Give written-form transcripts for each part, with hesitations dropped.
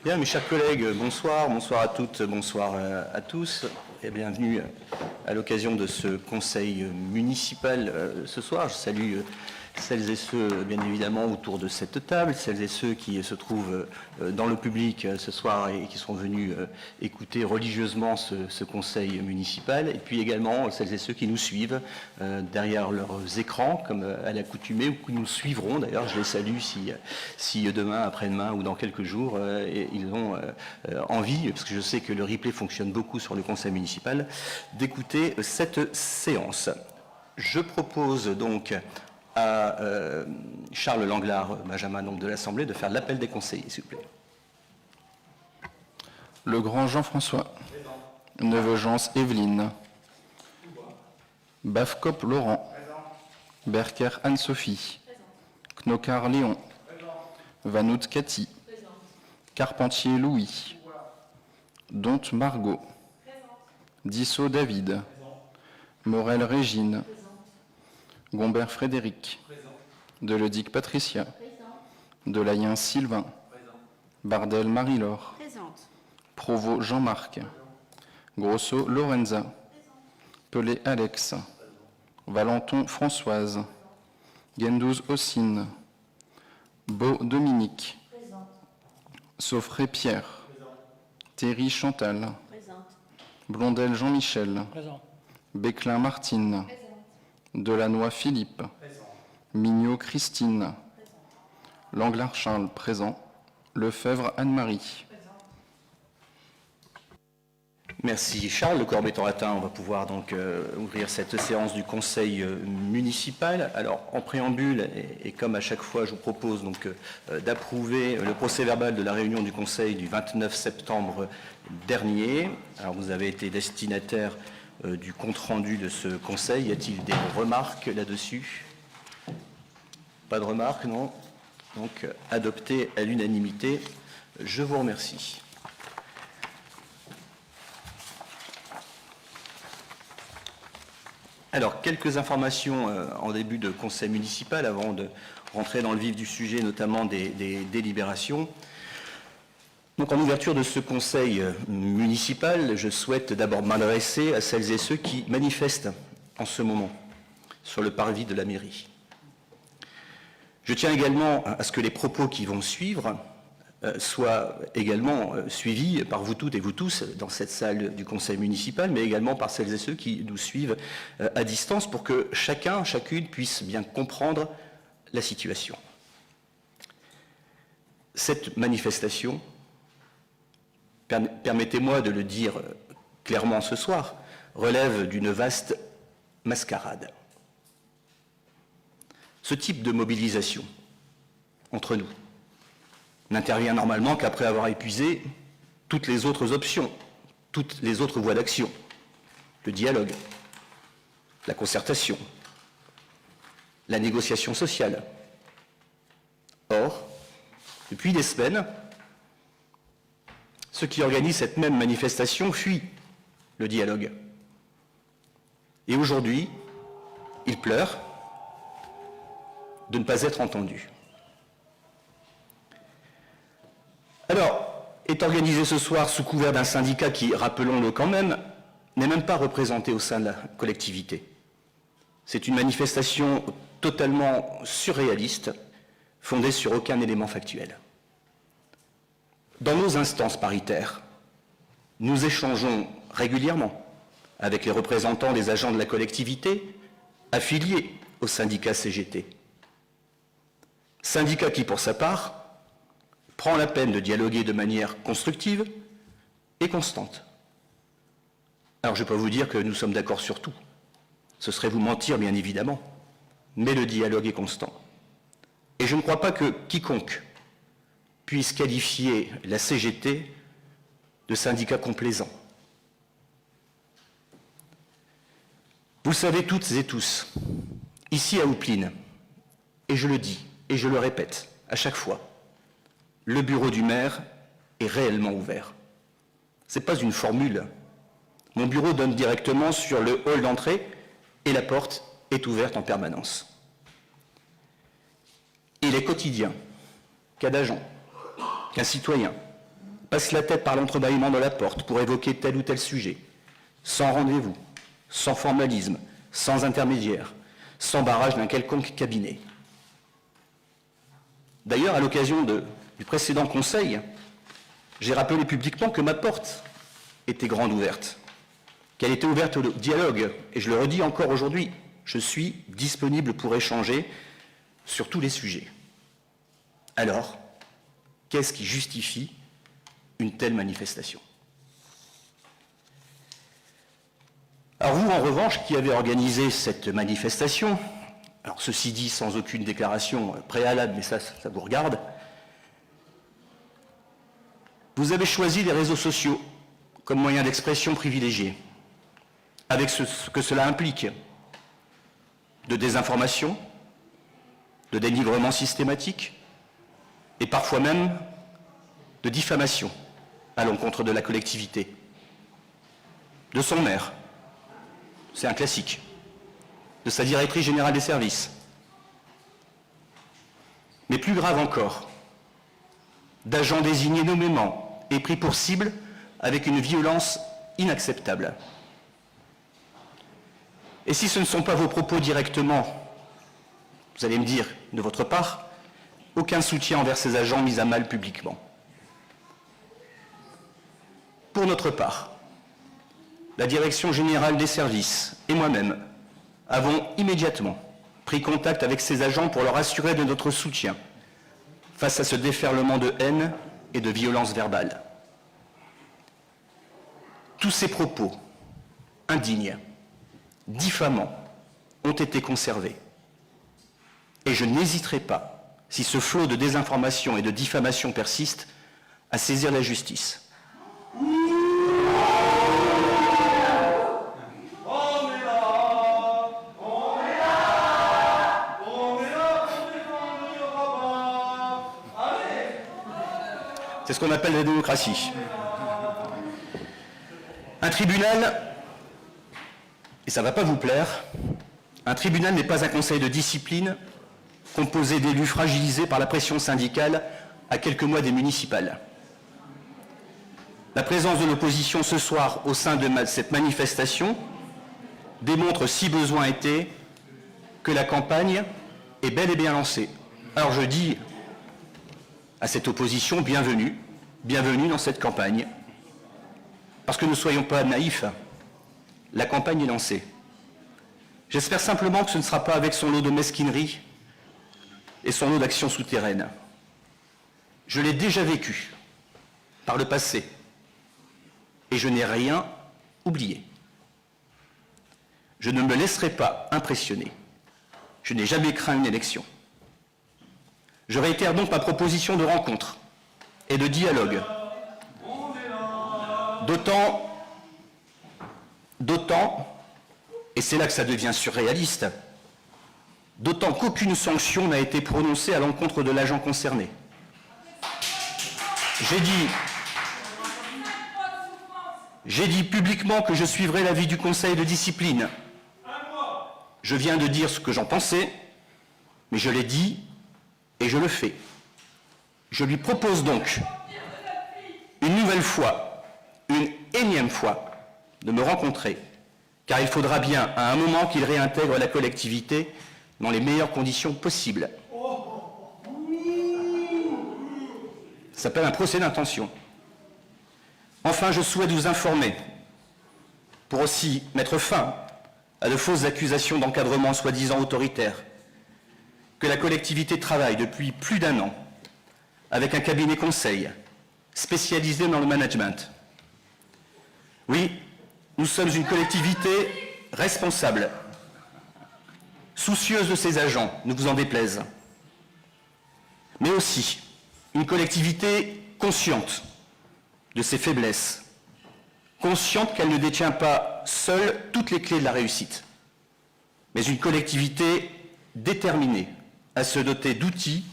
Bien, mes chers collègues, bonsoir, bonsoir à toutes, bonsoir à tous, et bienvenue à l'occasion de ce conseil municipal ce soir. Je salue celles et ceux, bien évidemment, autour de cette table, celles et ceux qui se trouvent dans le public ce soir et qui sont venus écouter religieusement ce conseil municipal, et puis également celles et ceux qui nous suivent derrière leurs écrans, comme à l'accoutumée, ou qui nous suivront. D'ailleurs, je les salue si demain, après-demain ou dans quelques jours, ils ont envie, parce que je sais que le replay fonctionne beaucoup sur le conseil municipal, d'écouter cette séance. Je propose donc à Charles Langlard, Benjamin de l'Assemblée, de faire l'appel des conseillers, s'il vous plaît. Le grand Jean-François. Neveu-Gence Evelyne. Bafkop Laurent. Berker Anne-Sophie. Knokar Léon. Vanout Cathy. Carpentier Louis. Donte Margot. Dissot David. Morel Régine. Gombert Frédéric. Deledic Patricia. Delayen Sylvain. Bardel Marie-Laure. Provost Jean-Marc. Grosso Lorenza. Pelé Alex. Valenton Françoise. Gendouze Ossine. Beau Dominique. Saufré Pierre. Thierry Chantal. Blondel Jean-Michel. Béclin Martine. Delannoy Philippe. Mignot Christine. Langlard Charles, présent. Lefebvre Anne-Marie. Merci Charles. Le corps étant atteint, on va pouvoir donc ouvrir cette séance du conseil municipal. Alors en préambule, et comme à chaque fois, je vous propose donc d'approuver le procès-verbal de la réunion du conseil du 29 septembre dernier. Alors vous avez été destinataire du compte-rendu de ce conseil. Y a-t-il des remarques là-dessus? Pas de remarques, non? Donc adopté à l'unanimité. Je vous remercie. Alors, quelques informations en début de conseil municipal avant de rentrer dans le vif du sujet, notamment des délibérations. Donc, en ouverture de ce conseil municipal, je souhaite d'abord m'adresser à celles et ceux qui manifestent en ce moment sur le parvis de la mairie. Je tiens également à ce que les propos qui vont suivre soient également suivis par vous toutes et vous tous dans cette salle du conseil municipal, mais également par celles et ceux qui nous suivent à distance pour que chacun, chacune puisse bien comprendre la situation. Cette manifestation, permettez-moi de le dire clairement ce soir, relève d'une vaste mascarade. Ce type de mobilisation entre nous n'intervient normalement qu'après avoir épuisé toutes les autres options, toutes les autres voies d'action, le dialogue, la concertation, la négociation sociale. Or, depuis des semaines, ceux qui organisent cette même manifestation fuient le dialogue. Et aujourd'hui, ils pleurent de ne pas être entendus. Alors, est organisé ce soir sous couvert d'un syndicat qui, rappelons-le quand même, n'est même pas représenté au sein de la collectivité. C'est une manifestation totalement surréaliste, fondée sur aucun élément factuel. Dans nos instances paritaires, nous échangeons régulièrement avec les représentants des agents de la collectivité affiliés au syndicat CGT. Syndicat qui, pour sa part, prend la peine de dialoguer de manière constructive et constante. Alors je ne peux pas vous dire que nous sommes d'accord sur tout. Ce serait vous mentir, bien évidemment. Mais le dialogue est constant. Et je ne crois pas que quiconque puisse qualifier la CGT de syndicat complaisant. Vous savez toutes et tous, ici à Houpline, et je le dis et je le répète à chaque fois, le bureau du maire est réellement ouvert. Ce n'est pas une formule. Mon bureau donne directement sur le hall d'entrée et la porte est ouverte en permanence. Il est quotidien qu'un agent, qu'un citoyen passe la tête par l'entrebâillement de la porte pour évoquer tel ou tel sujet, sans rendez-vous, sans formalisme, sans intermédiaire, sans barrage d'un quelconque cabinet. D'ailleurs, à l'occasion du précédent conseil, j'ai rappelé publiquement que ma porte était grande ouverte, qu'elle était ouverte au dialogue, et je le redis encore aujourd'hui, je suis disponible pour échanger sur tous les sujets. Alors, qu'est-ce qui justifie une telle manifestation? Alors vous, en revanche, qui avez organisé cette manifestation, alors ceci dit sans aucune déclaration préalable, mais ça vous regarde, vous avez choisi les réseaux sociaux comme moyen d'expression privilégié, avec ce que cela implique de désinformation, de dénigrement systématique, et parfois même de diffamation à l'encontre de la collectivité, de son maire, c'est un classique, de sa directrice générale des services, mais plus grave encore, d'agents désignés nommément et pris pour cible avec une violence inacceptable. Et si ce ne sont pas vos propos directement, vous allez me dire, de votre part, aucun soutien envers ces agents mis à mal publiquement. Pour notre part, la Direction générale des services et moi-même avons immédiatement pris contact avec ces agents pour leur assurer de notre soutien face à ce déferlement de haine et de violence verbale. Tous ces propos indignes, diffamants, ont été conservés. Et je n'hésiterai pas, si ce flot de désinformation et de diffamation persiste, à saisir la justice. C'est ce qu'on appelle la démocratie. Un tribunal, et ça ne va pas vous plaire, un tribunal n'est pas un conseil de discipline composé d'élus fragilisés par la pression syndicale à quelques mois des municipales. La présence de l'opposition ce soir au sein de cette manifestation démontre, si besoin était, que la campagne est bel et bien lancée. Alors je dis à cette opposition, bienvenue dans cette campagne. Parce que ne soyons pas naïfs, la campagne est lancée. J'espère simplement que ce ne sera pas avec son lot de mesquinerie et son lot d'actions souterraines. Je l'ai déjà vécu par le passé et je n'ai rien oublié. Je ne me laisserai pas impressionner. Je n'ai jamais craint une élection. Je réitère donc ma proposition de rencontre et de dialogue. D'autant, et c'est là que ça devient surréaliste, d'autant qu'aucune sanction n'a été prononcée à l'encontre de l'agent concerné. J'ai dit publiquement que je suivrai l'avis du Conseil de discipline. Je viens de dire ce que j'en pensais, mais je l'ai dit et je le fais. Je lui propose donc une nouvelle fois, une énième fois, de me rencontrer, car il faudra bien à un moment qu'il réintègre la collectivité dans les meilleures conditions possibles. Ça s'appelle un procès d'intention. Enfin, je souhaite vous informer, pour aussi mettre fin à de fausses accusations d'encadrement soi-disant autoritaire, que la collectivité travaille depuis plus d'1 an avec un cabinet conseil spécialisé dans le management. Oui, nous sommes une collectivité responsable, soucieuse de ses agents, ne vous en déplaise, mais aussi une collectivité consciente de ses faiblesses, consciente qu'elle ne détient pas seule toutes les clés de la réussite, mais une collectivité déterminée à se doter d'outils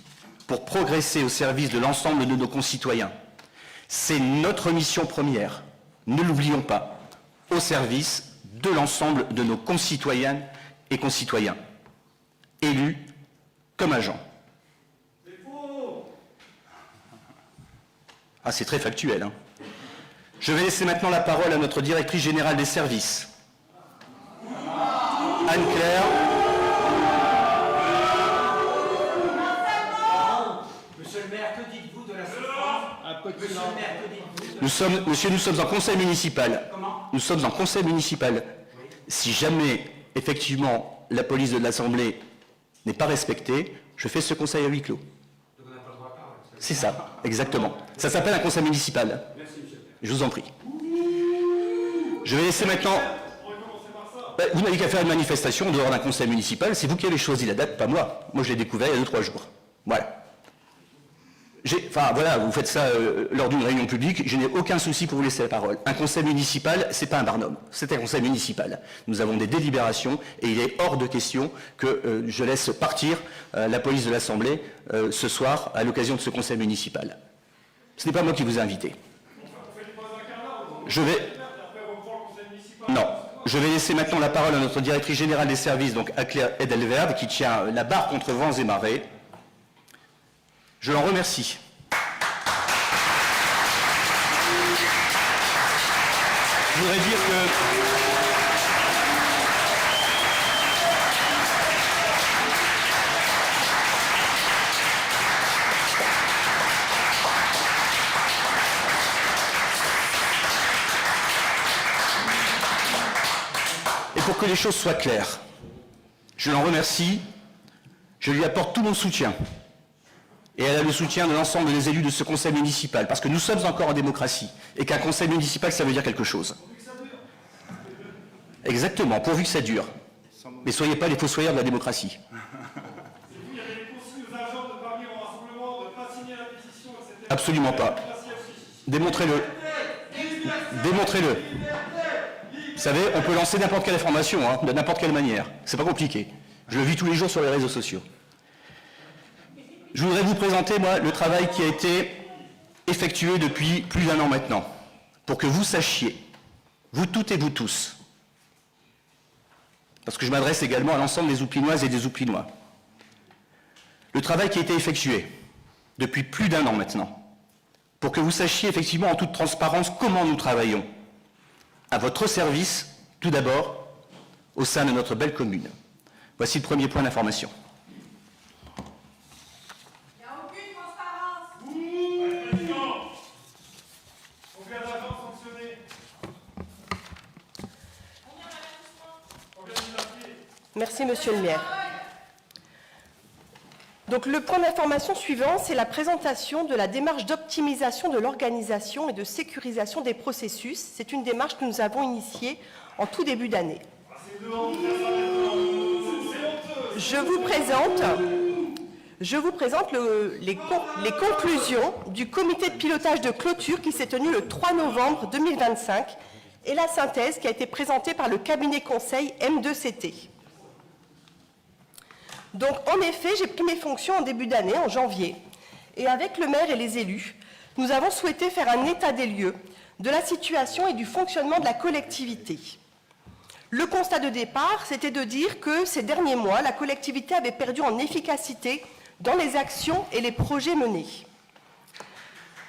pour progresser au service de l'ensemble de nos concitoyens. C'est notre mission première, ne l'oublions pas, au service de l'ensemble de nos concitoyennes et concitoyens, élus comme agents. Ah, c'est très factuel, hein. Je vais laisser maintenant la parole à notre directrice générale des services, Anne-Claire. Monsieur le maire, que dites-vous de la souffrance? Monsieur le maire, que dites-vous? Monsieur, nous sommes en conseil municipal. Comment? Nous sommes en conseil municipal. Si jamais, effectivement, la police de l'Assemblée n'est pas respectée, je fais ce conseil à huis clos. Donc on n'a pas le droit de parole. C'est ça, exactement. Ça s'appelle un conseil municipal. Merci, monsieur le maire. Je vous en prie. Je vais laisser maintenant... Ben, vous n'avez qu'à faire une manifestation en dehors d'un conseil municipal. C'est vous qui avez choisi la date, pas moi. Moi, je l'ai découvert il y a 2-3 jours. Voilà. Enfin, voilà, vous faites ça lors d'une réunion publique. Je n'ai aucun souci pour vous laisser la parole. Un conseil municipal, c'est pas un barnum. C'est un conseil municipal. Nous avons des délibérations et il est hors de question que je laisse partir la police de l'Assemblée ce soir à l'occasion de ce conseil municipal. Ce n'est pas moi qui vous ai invité. Je vais... Non. Je vais laisser maintenant la parole à notre directrice générale des services, donc Anne-Claire Edelverde, qui tient la barre contre vents et marées. Je l'en remercie. Je voudrais dire que... Et pour que les choses soient claires, je l'en remercie, je lui apporte tout mon soutien. Et elle a le soutien de l'ensemble des élus de ce conseil municipal, parce que nous sommes encore en démocratie, et qu'un conseil municipal, ça veut dire quelque chose. Exactement, pourvu que ça dure. Mais soyez pas les fossoyeurs de la démocratie. Absolument pas. Démontrez-le. Démontrez-le. Vous savez, on peut lancer n'importe quelle information, hein, de n'importe quelle manière. C'est pas compliqué. Je le vis tous les jours sur les réseaux sociaux. Je voudrais vous présenter, moi, le travail qui a été effectué depuis plus d'1 an maintenant, pour que vous sachiez, vous toutes et vous tous, parce que je m'adresse également à l'ensemble des Ouplinoises et des Ouplinois, le travail qui a été effectué depuis plus d'1 an maintenant, pour que vous sachiez effectivement en toute transparence comment nous travaillons, à votre service, tout d'abord, au sein de notre belle commune. Voici le premier point d'information. Merci, monsieur le maire. Donc, le point d'information suivant, c'est la présentation de la démarche d'optimisation de l'organisation et de sécurisation des processus. C'est une démarche que nous avons initiée en tout début d'année. Je vous présente les conclusions du comité de pilotage de clôture qui s'est tenu le 3 novembre 2025 et la synthèse qui a été présentée par le cabinet conseil M2CT. Donc, en effet, j'ai pris mes fonctions en début d'année, en janvier, et avec le maire et les élus, nous avons souhaité faire un état des lieux de la situation et du fonctionnement de la collectivité. Le constat de départ, c'était de dire que ces derniers mois, la collectivité avait perdu en efficacité dans les actions et les projets menés.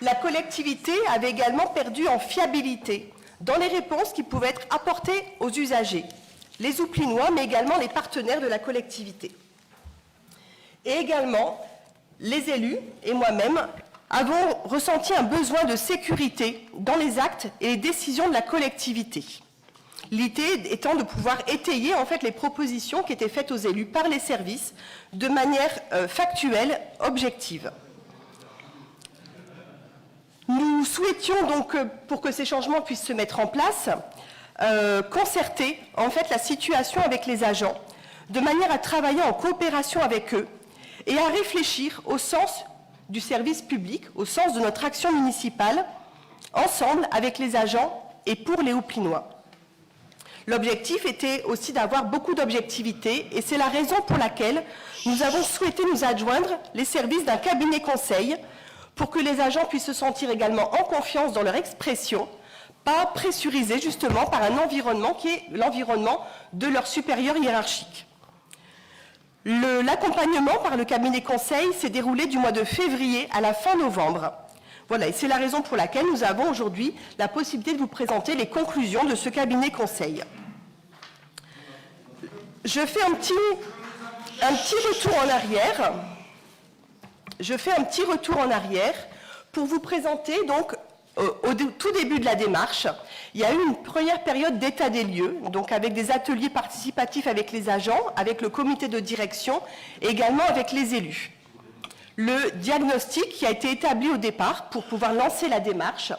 La collectivité avait également perdu en fiabilité dans les réponses qui pouvaient être apportées aux usagers, les Ouplinois, mais également les partenaires de la collectivité. Et également, les élus et moi-même avons ressenti un besoin de sécurité dans les actes et les décisions de la collectivité. L'idée étant de pouvoir étayer en fait les propositions qui étaient faites aux élus par les services de manière factuelle, objective. Nous souhaitions donc, pour que ces changements puissent se mettre en place, concerter en fait la situation avec les agents, de manière à travailler en coopération avec eux et à réfléchir au sens du service public, au sens de notre action municipale, ensemble avec les agents et pour les Ouplinois. L'objectif était aussi d'avoir beaucoup d'objectivité et c'est la raison pour laquelle nous avons souhaité nous adjoindre les services d'un cabinet conseil pour que les agents puissent se sentir également en confiance dans leur expression, pas pressurisés justement par un environnement qui est l'environnement de leur supérieur hiérarchique. L'accompagnement par le cabinet conseil s'est déroulé du mois de février à la fin novembre, Voilà, et c'est la raison pour laquelle nous avons aujourd'hui la possibilité de vous présenter les conclusions de ce cabinet conseil. Je fais un petit retour en arrière. Pour vous présenter, donc, au tout début de la démarche, il y a eu une première période d'état des lieux, donc avec des ateliers participatifs avec les agents, avec le comité de direction et également avec les élus. Le diagnostic qui a été établi au départ pour pouvoir lancer la démarche,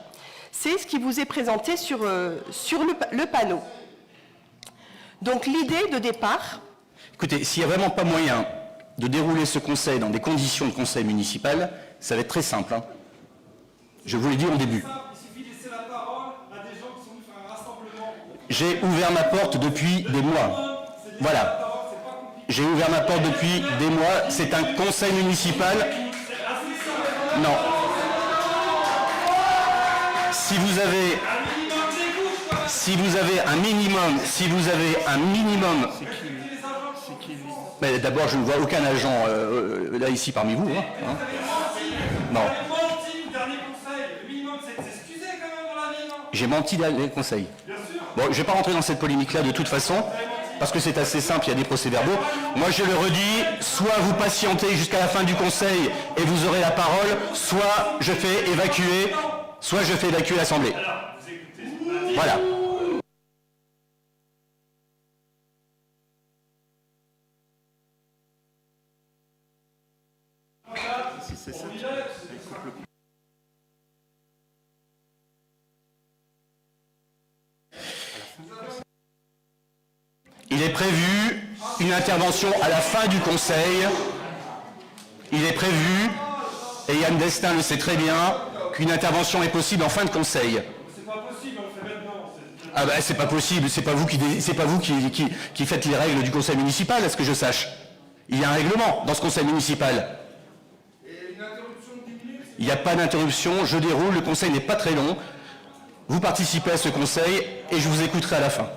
c'est ce qui vous est présenté sur le panneau. Donc l'idée de départ... Écoutez, s'il n'y a vraiment pas moyen de dérouler ce conseil dans des conditions de conseil municipal, ça va être très simple. Hein. Je vous l'ai dit au début. Il suffit de laisser la parole à des gens qui sont venus faire un rassemblement. J'ai ouvert ma porte depuis des mois. Voilà. J'ai ouvert ma porte depuis des mois. C'est un conseil municipal. Non. Si vous avez un minimum, mais d'abord, je ne vois aucun agent là ici parmi vous. Hein. Non. J'ai menti dans les conseils. Bon, je ne vais pas rentrer dans cette polémique-là de toute façon, parce que c'est assez simple, il y a des procès-verbaux. Moi, je le redis, soit vous patientez jusqu'à la fin du conseil et vous aurez la parole, soit je fais évacuer l'Assemblée. Voilà. Il est prévu une intervention à la fin du conseil. Il est prévu, et Yann Destin le sait très bien, qu'une intervention est possible en fin de conseil. C'est pas possible, on le fait maintenant. Ah ben c'est pas possible, c'est pas vous qui faites les règles du conseil municipal, à ce que je sache. Il y a un règlement dans ce conseil municipal. Il n'y a pas d'interruption, je déroule, le conseil n'est pas très long. Vous participez à ce conseil et je vous écouterai à la fin.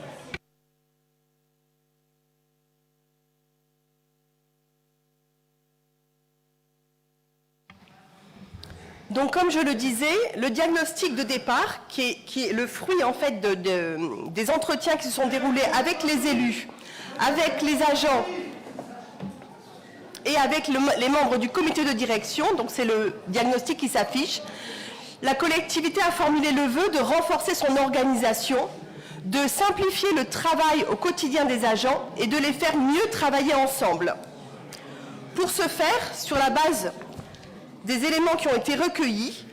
Donc, comme je le disais, le diagnostic de départ, qui est le fruit en fait des entretiens qui se sont déroulés avec les élus, avec les agents et avec les membres du comité de direction, donc c'est le diagnostic qui s'affiche, la collectivité a formulé le vœu de renforcer son organisation, de simplifier le travail au quotidien des agents et de les faire mieux travailler ensemble. Pour ce faire, sur la base des éléments qui ont été recueillis,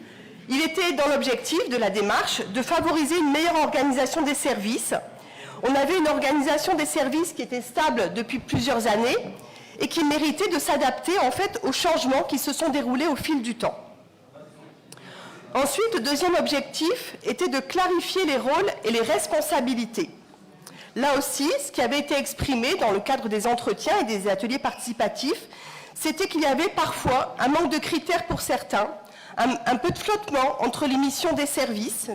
il était dans l'objectif de la démarche de favoriser une meilleure organisation des services. On avait une organisation des services qui était stable depuis plusieurs années et qui méritait de s'adapter en fait aux changements qui se sont déroulés au fil du temps. Ensuite, le deuxième objectif était de clarifier les rôles et les responsabilités. Là aussi, ce qui avait été exprimé dans le cadre des entretiens et des ateliers participatifs, c'était qu'il y avait parfois un manque de critères pour certains, un peu de flottement entre les missions des services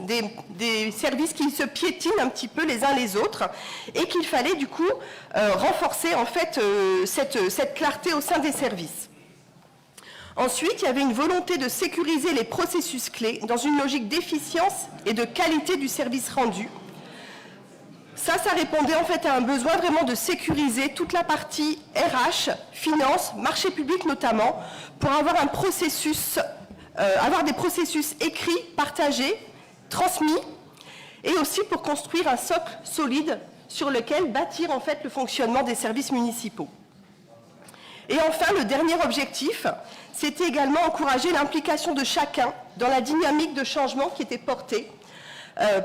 qui se piétinent un petit peu les uns les autres, et qu'il fallait du coup renforcer en fait cette clarté au sein des services. Ensuite, il y avait une volonté de sécuriser les processus clés dans une logique d'efficience et de qualité du service rendu. Ça répondait en fait à un besoin vraiment de sécuriser toute la partie RH, finance, marché public notamment, pour avoir des processus écrits, partagés, transmis, et aussi pour construire un socle solide sur lequel bâtir en fait le fonctionnement des services municipaux. Et enfin, le dernier objectif, c'était également encourager l'implication de chacun dans la dynamique de changement qui était portée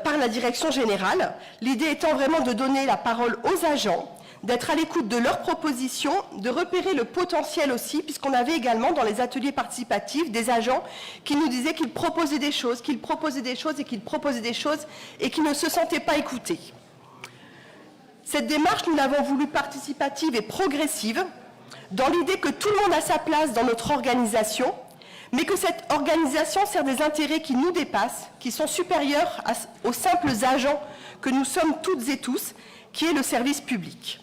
par la direction générale, l'idée étant vraiment de donner la parole aux agents, d'être à l'écoute de leurs propositions, de repérer le potentiel aussi, puisqu'on avait également dans les ateliers participatifs des agents qui nous disaient qu'ils proposaient des choses, et qui ne se sentaient pas écoutés. Cette démarche, nous l'avons voulu participative et progressive, dans l'idée que tout le monde a sa place dans notre organisation, mais que cette organisation sert des intérêts qui nous dépassent, qui sont supérieurs aux simples agents que nous sommes toutes et tous, qui est le service public.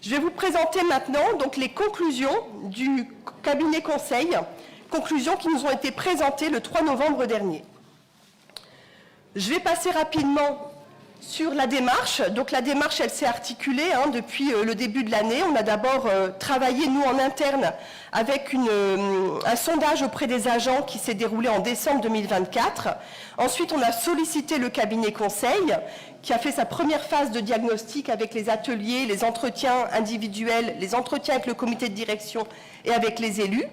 Je vais vous présenter maintenant donc les conclusions du cabinet conseil conclusions qui nous ont été présentées le 3 novembre dernier. Je vais passer rapidement sur la démarche. Donc la démarche, elle s'est articulée depuis le début de l'année. On a d'abord travaillé, nous, en interne, avec un sondage auprès des agents qui s'est déroulé en décembre 2024. Ensuite, on a sollicité le cabinet conseil, qui a fait sa première phase de diagnostic avec les ateliers, les entretiens individuels, les entretiens avec le comité de direction et avec les élus.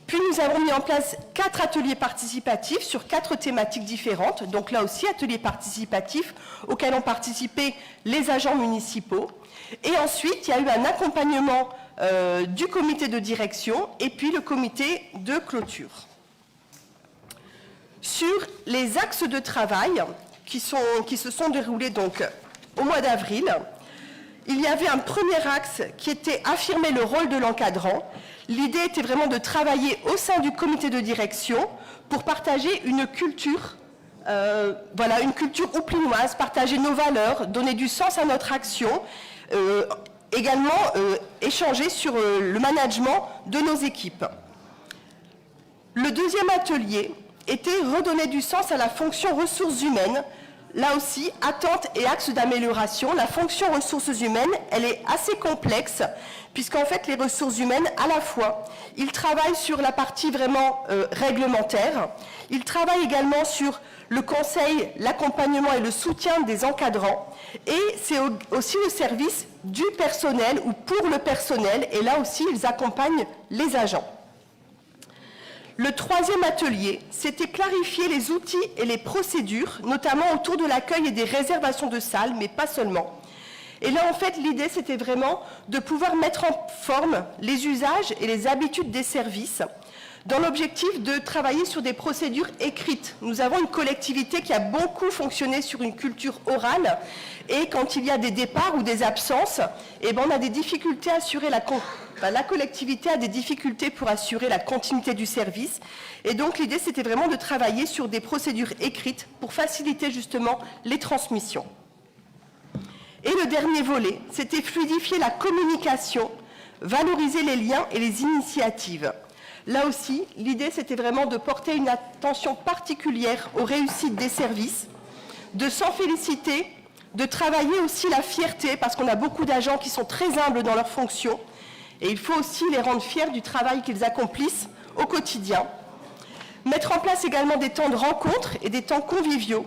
Puis nous avons mis en place 4 ateliers participatifs sur 4 thématiques différentes. Donc là aussi, ateliers participatifs auxquels ont participé les agents municipaux. Et ensuite, il y a eu un accompagnement du comité de direction et puis le comité de clôture. Sur les axes de travail qui se sont déroulés donc au mois d'avril, il y avait un premier axe qui était affirmer le rôle de l'encadrant. L'idée était vraiment de travailler au sein du comité de direction pour partager une culture, une culture houplinoise, partager nos valeurs, donner du sens à notre action, également échanger sur le management de nos équipes. Le deuxième atelier était redonner du sens à la fonction ressources humaines. Là aussi, attentes et axes d'amélioration. La fonction ressources humaines, elle est assez complexe, puisqu'en fait, les ressources humaines, à la fois, ils travaillent sur la partie vraiment réglementaire, ils travaillent également sur le conseil, l'accompagnement et le soutien des encadrants, et c'est aussi le service du personnel ou pour le personnel, et là aussi, ils accompagnent les agents. Le troisième atelier, c'était clarifier les outils et les procédures, notamment autour de l'accueil et des réservations de salles, mais pas seulement. Et là, en fait, l'idée, c'était vraiment de pouvoir mettre en forme les usages et les habitudes des services, dans l'objectif de travailler sur des procédures écrites. Nous avons une collectivité qui a beaucoup fonctionné sur une culture orale, et quand il y a des départs ou des absences, on a des difficultés à assurer la collectivité a des difficultés pour assurer la continuité du service. Et donc l'idée, c'était vraiment de travailler sur des procédures écrites pour faciliter justement les transmissions. Et le dernier volet, c'était fluidifier la communication, valoriser les liens et les initiatives. Là aussi, l'idée, c'était vraiment de porter une attention particulière aux réussites des services, de s'en féliciter, de travailler aussi la fierté, parce qu'on a beaucoup d'agents qui sont très humbles dans leurs fonctions, et il faut aussi les rendre fiers du travail qu'ils accomplissent au quotidien. Mettre en place également des temps de rencontres et des temps conviviaux.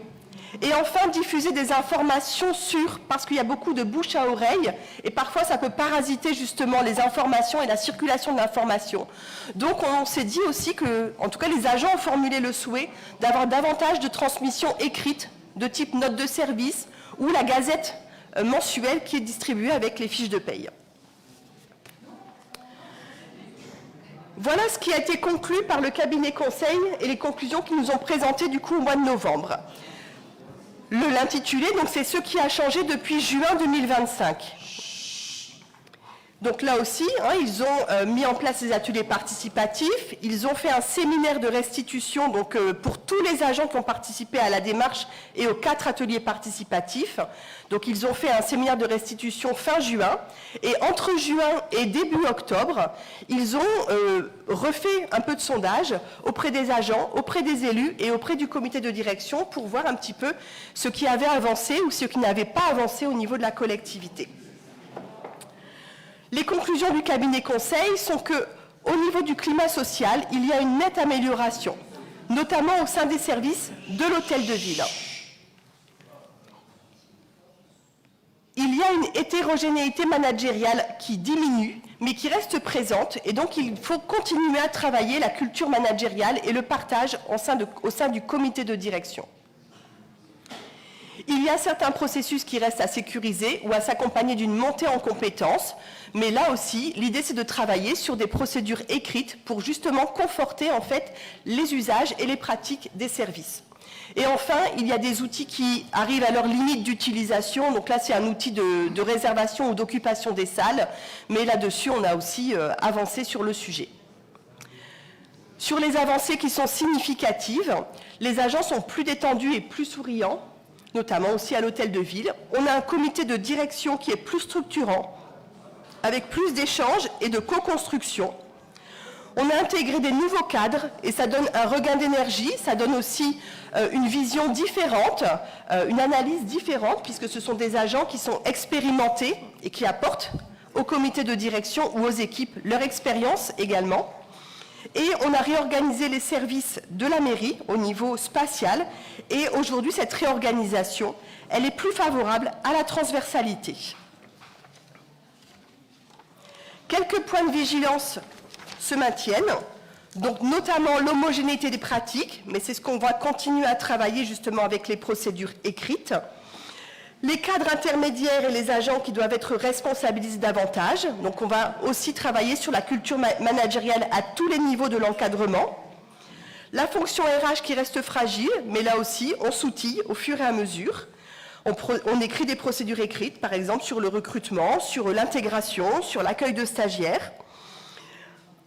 Et enfin, diffuser des informations sûres, parce qu'il y a beaucoup de bouche à oreille, et parfois ça peut parasiter justement les informations et la circulation de l'information. Donc on s'est dit aussi que, en tout cas les agents ont formulé le souhait d'avoir davantage de transmissions écrites, de type note de service, ou la gazette mensuelle qui est distribuée avec les fiches de paye. Voilà ce qui a été conclu par le cabinet conseil et les conclusions qu'ils nous ont présentées du coup au mois de novembre. L'intitulé, donc c'est ce qui a changé depuis juin 2025. Donc là aussi, ils ont mis en place des ateliers participatifs, ils ont fait un séminaire de restitution donc, pour tous les agents qui ont participé à la démarche et aux 4 ateliers participatifs. Donc ils ont fait un séminaire de restitution fin juin, et entre juin et début octobre, ils ont refait un peu de sondage auprès des agents, auprès des élus et auprès du comité de direction pour voir un petit peu ce qui avait avancé ou ce qui n'avait pas avancé au niveau de la collectivité. Les conclusions du cabinet conseil sont qu'au niveau du climat social, il y a une nette amélioration, notamment au sein des services de l'hôtel de ville. Il y a une hétérogénéité managériale qui diminue, mais qui reste présente, et donc il faut continuer à travailler la culture managériale et le partage au sein du comité de direction. Il y a certains processus qui restent à sécuriser ou à s'accompagner d'une montée en compétences, mais là aussi, l'idée c'est de travailler sur des procédures écrites pour justement conforter en fait les usages et les pratiques des services. Et enfin, il y a des outils qui arrivent à leur limite d'utilisation. Donc là, c'est un outil de réservation ou d'occupation des salles, mais là-dessus, on a aussi avancé sur le sujet. Sur les avancées qui sont significatives, les agents sont plus détendus et plus souriants, notamment aussi à l'hôtel de ville. On a un comité de direction qui est plus structurant, avec plus d'échanges et de co-construction. On a intégré des nouveaux cadres et ça donne un regain d'énergie, ça donne aussi une vision différente, une analyse différente, puisque ce sont des agents qui sont expérimentés et qui apportent au comité de direction ou aux équipes leur expérience également. Et on a réorganisé les services de la mairie au niveau spatial et aujourd'hui cette réorganisation, elle est plus favorable à la transversalité. Quelques points de vigilance se maintiennent, donc notamment l'homogénéité des pratiques, mais c'est ce qu'on va continuer à travailler justement avec les procédures écrites. Les cadres intermédiaires et les agents qui doivent être responsabilisés davantage. Donc on va aussi travailler sur la culture managériale à tous les niveaux de l'encadrement. La fonction RH qui reste fragile, mais là aussi on s'outille au fur et à mesure. On écrit des procédures écrites, par exemple sur le recrutement, sur l'intégration, sur l'accueil de stagiaires.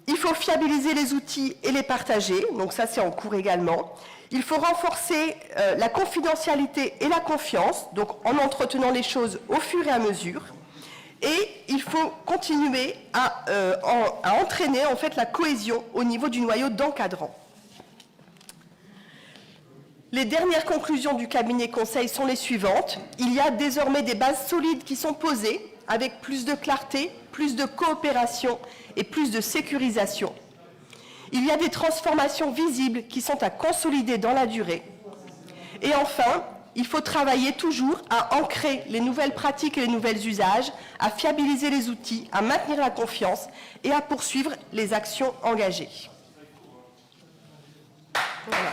Il faut fiabiliser les outils et les partager, donc ça c'est en cours également. Il faut renforcer la confidentialité et la confiance, donc en entretenant les choses au fur et à mesure. Et il faut continuer à entraîner en fait la cohésion au niveau du noyau d'encadrants. Les dernières conclusions du cabinet conseil sont les suivantes. Il y a désormais des bases solides qui sont posées avec plus de clarté, plus de coopération et plus de sécurisation. Il y a des transformations visibles qui sont à consolider dans la durée. Et enfin, il faut travailler toujours à ancrer les nouvelles pratiques et les nouveaux usages, à fiabiliser les outils, à maintenir la confiance et à poursuivre les actions engagées. Voilà.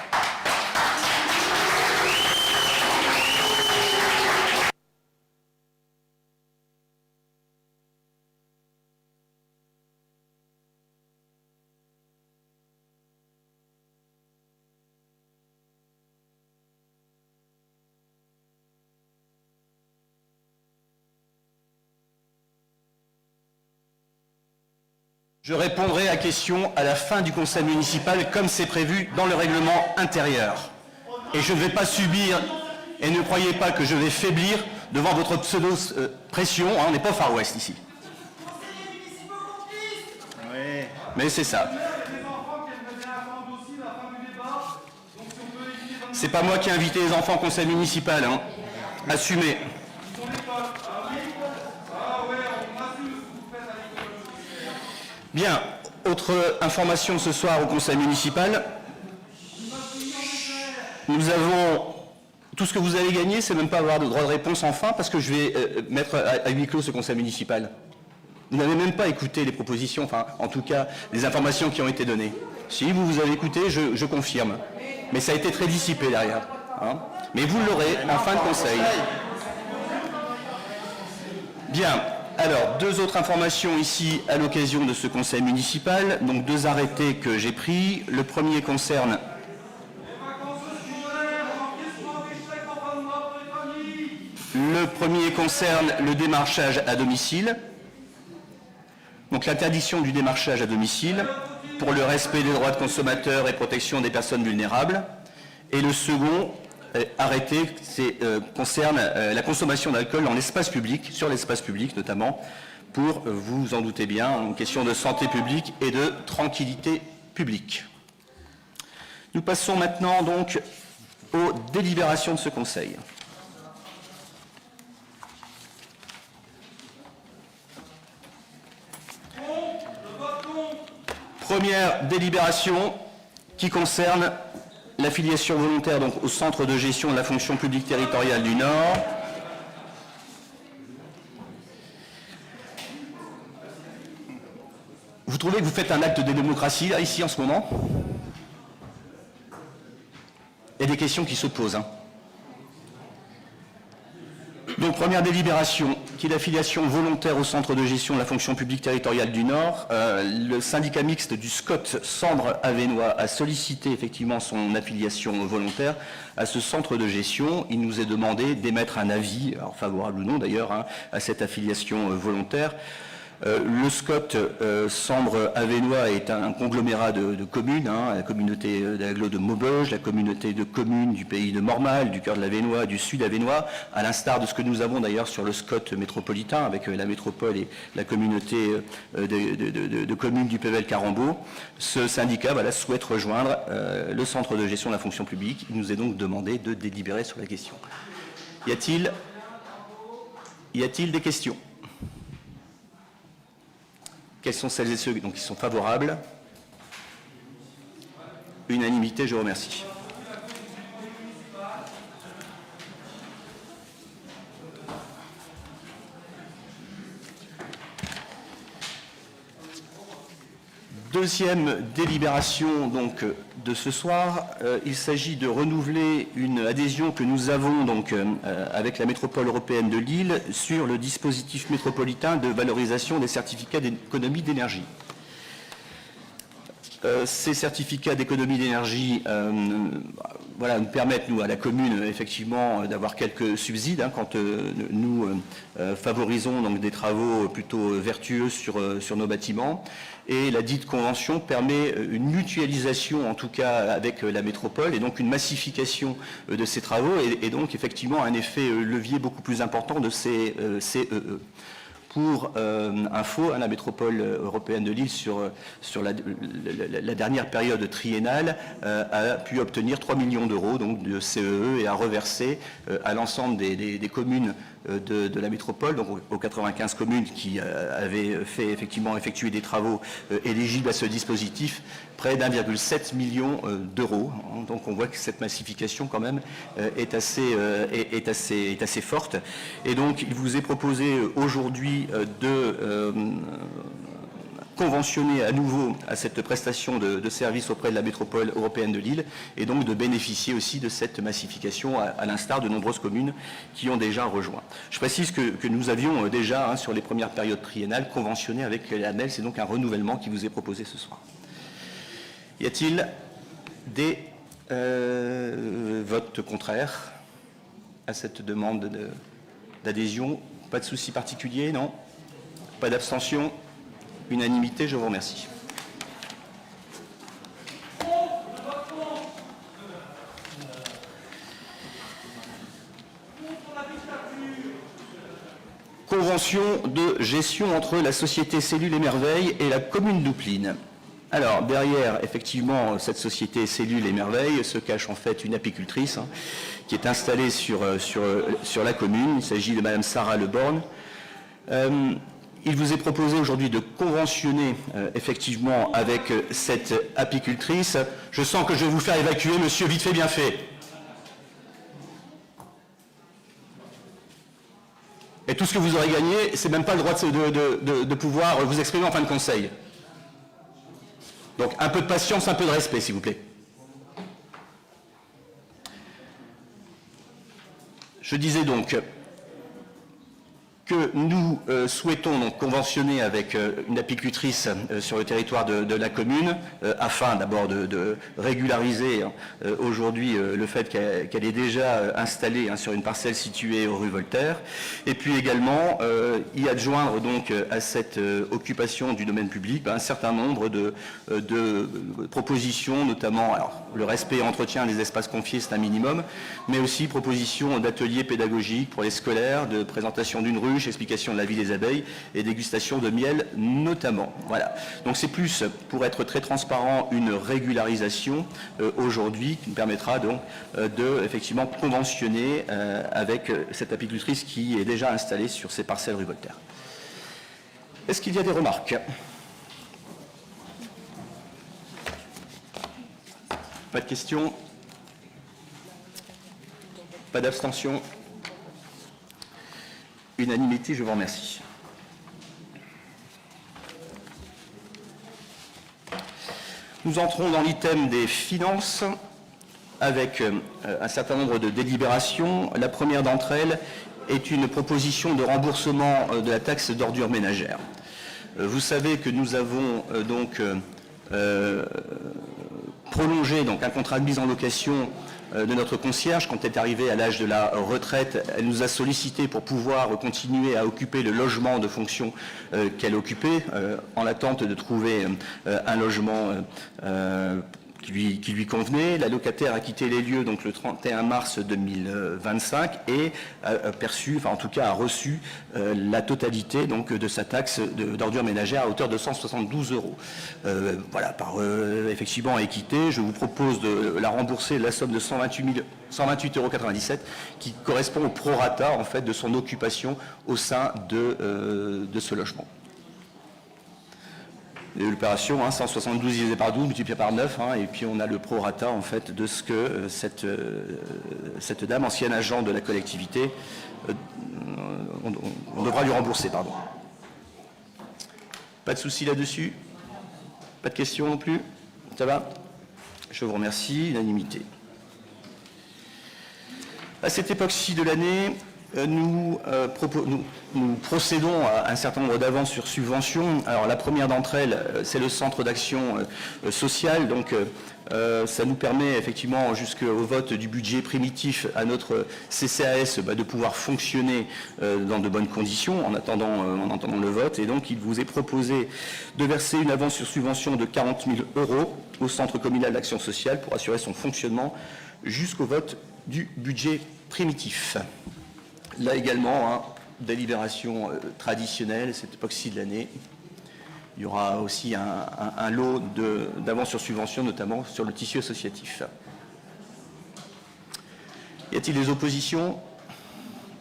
Je répondrai à questions à la fin du conseil municipal comme c'est prévu dans le règlement intérieur. Et je ne vais pas subir, et ne croyez pas que je vais faiblir devant votre pseudo-pression, hein, on n'est pas au Far West ici. Mais c'est ça. C'est pas moi qui ai invité les enfants au conseil municipal, hein. Assumez. Bien, autre information ce soir au conseil municipal. Nous avons tout ce que vous allez gagner, c'est même pas avoir de droit de réponse enfin, parce que je vais mettre à huis clos ce conseil municipal. Vous n'avez même pas écouté les propositions, enfin, en tout cas, les informations qui ont été données. Si vous avez écouté, je confirme. Mais ça a été très dissipé derrière. Hein. Mais vous l'aurez en fin de conseil. Bien. Alors, deux autres informations ici à l'occasion de ce conseil municipal. Donc, deux arrêtés que j'ai pris. Le premier concerne... le démarchage à domicile. Donc, l'interdiction du démarchage à domicile pour le respect des droits de consommateurs et protection des personnes vulnérables. Et le second arrêté concerne la consommation d'alcool dans l'espace public, sur l'espace public notamment, pour, vous en doutez bien, une question de santé publique et de tranquillité publique. Nous passons maintenant donc aux délibérations de ce Conseil. Première délibération qui concerne l'affiliation volontaire donc, au centre de gestion de la fonction publique territoriale du Nord. Vous trouvez que vous faites un acte de démocratie là, ici en ce moment? Il y a des questions qui se posent. Hein. Donc première délibération, qui est l'affiliation volontaire au centre de gestion de la fonction publique territoriale du Nord. Le syndicat mixte du SCOT Sambre-Avesnois a sollicité effectivement son affiliation volontaire à ce centre de gestion. Il nous est demandé d'émettre un avis, alors favorable ou non d'ailleurs, hein, à cette affiliation volontaire. Le SCOT Sambre-Avesnois est un conglomérat de communes, la communauté d'agglo de Maubeuge, la communauté de communes du pays de Mormal, du cœur de l'Avesnois, du sud Avesnois, à l'instar de ce que nous avons d'ailleurs sur le SCOT métropolitain avec la métropole et la communauté de communes du Pével-Carambeau. Ce syndicat souhaite rejoindre le centre de gestion de la fonction publique. Il nous est donc demandé de délibérer sur la question. Y a-t-il des questions? Quels sont celles et ceux qui sont favorables? Unanimité, je vous remercie. Deuxième délibération donc de ce soir, il s'agit de renouveler une adhésion que nous avons donc avec la métropole européenne de Lille sur le dispositif métropolitain de valorisation des certificats d'économie d'énergie. Ces certificats d'économie d'énergie nous permettent, nous, à la commune, effectivement, d'avoir quelques subsides quand nous favorisons donc, des travaux plutôt vertueux sur nos bâtiments. Et la dite convention permet une mutualisation, en tout cas avec la métropole, et donc une massification de ces travaux, et donc effectivement un effet levier beaucoup plus important de ces CEE. Pour info, la métropole européenne de Lille, sur la dernière période triennale, a pu obtenir 3 millions d'euros donc, de CEE et a reversé à l'ensemble des communes de la métropole, donc aux 95 communes qui avaient effectué des travaux éligibles à ce dispositif, près d'1,7 million d'euros. Donc on voit que cette massification quand même est assez forte. Et donc il vous est proposé aujourd'hui de conventionner à nouveau à cette prestation de services auprès de la métropole européenne de Lille et donc de bénéficier aussi de cette massification à l'instar de nombreuses communes qui ont déjà rejoint. Je précise que nous avions déjà sur les premières périodes triennales conventionné avec l'AMEL, c'est donc un renouvellement qui vous est proposé ce soir. Y a-t-il des votes contraires à cette demande d'adhésion? Pas de souci particulier, non? Pas d'abstention? Unanimité, je vous remercie. Convention de gestion entre la société Cellules et Merveilles et la commune d'Oupline. Alors, derrière, effectivement, cette société Cellules et Merveilles se cache en fait une apicultrice qui est installée sur la commune. Il s'agit de Madame Sarah Leborn. Il vous est proposé aujourd'hui de conventionner effectivement avec cette apicultrice. Je sens que je vais vous faire évacuer, monsieur, vite fait, bien fait. Et tout ce que vous aurez gagné, c'est même pas le droit de pouvoir vous exprimer en fin de conseil. Donc un peu de patience, un peu de respect, s'il vous plaît. Je disais donc que nous souhaitons donc conventionner avec une apicultrice sur le territoire de la commune afin d'abord de régulariser aujourd'hui le fait qu'elle est déjà installée sur une parcelle située rue Voltaire et puis également y adjoindre donc à cette occupation du domaine public un certain nombre de propositions, notamment alors, le respect et entretien des espaces confiés, c'est un minimum, mais aussi propositions d'ateliers pédagogiques pour les scolaires, de présentation d'une ruche, explication de la vie des abeilles et dégustation de miel notamment. Voilà. Donc c'est plus, pour être très transparent, une régularisation aujourd'hui qui nous permettra donc de effectivement conventionner avec cette apicultrice qui est déjà installée sur ces parcelles rue Voltaire. Est-ce qu'il y a des remarques? Pas de questions? Pas d'abstention? Unanimité, je vous remercie. Nous entrons dans l'item des finances avec un certain nombre de délibérations. La première d'entre elles est une proposition de remboursement de la taxe d'ordures ménagères. Vous savez que nous avons donc prolongé donc, un contrat de mise en location de notre concierge. Quand elle est arrivée à l'âge de la retraite, elle nous a sollicité pour pouvoir continuer à occuper le logement de fonction qu'elle occupait, en l'attente de trouver un logement qui lui convenait. La locataire a quitté les lieux donc le 31 mars 2025 et a perçu, enfin en tout cas a reçu la totalité donc de sa taxe d'ordures ménagères à hauteur de 172 €. Voilà, par effectivement équité, je vous propose de la rembourser la somme de 128,97 € qui correspond au prorata en fait de son occupation au sein de ce logement. L'opération, 172 divisé par 12, multiplié par 9, et puis on a le prorata en fait de ce que cette dame, ancienne agent de la collectivité, on devra lui rembourser, pardon. Pas de souci là-dessus? Pas de questions non plus? Ça va? Je vous remercie, unanimité. À cette époque-ci de l'année, nous procédons à un certain nombre d'avances sur subventions. Alors la première d'entre elles, c'est le centre d'action sociale. Donc ça nous permet effectivement jusqu'au vote du budget primitif à notre CCAS de pouvoir fonctionner dans de bonnes conditions en attendant le vote. Et donc il vous est proposé de verser une avance sur subvention de 40 000 € au centre communal d'action sociale pour assurer son fonctionnement jusqu'au vote du budget primitif. Là également, délibération traditionnelle, cette époque-ci de l'année. Il y aura aussi un lot d'avances sur subvention, notamment sur le tissu associatif. Y a-t-il des oppositions?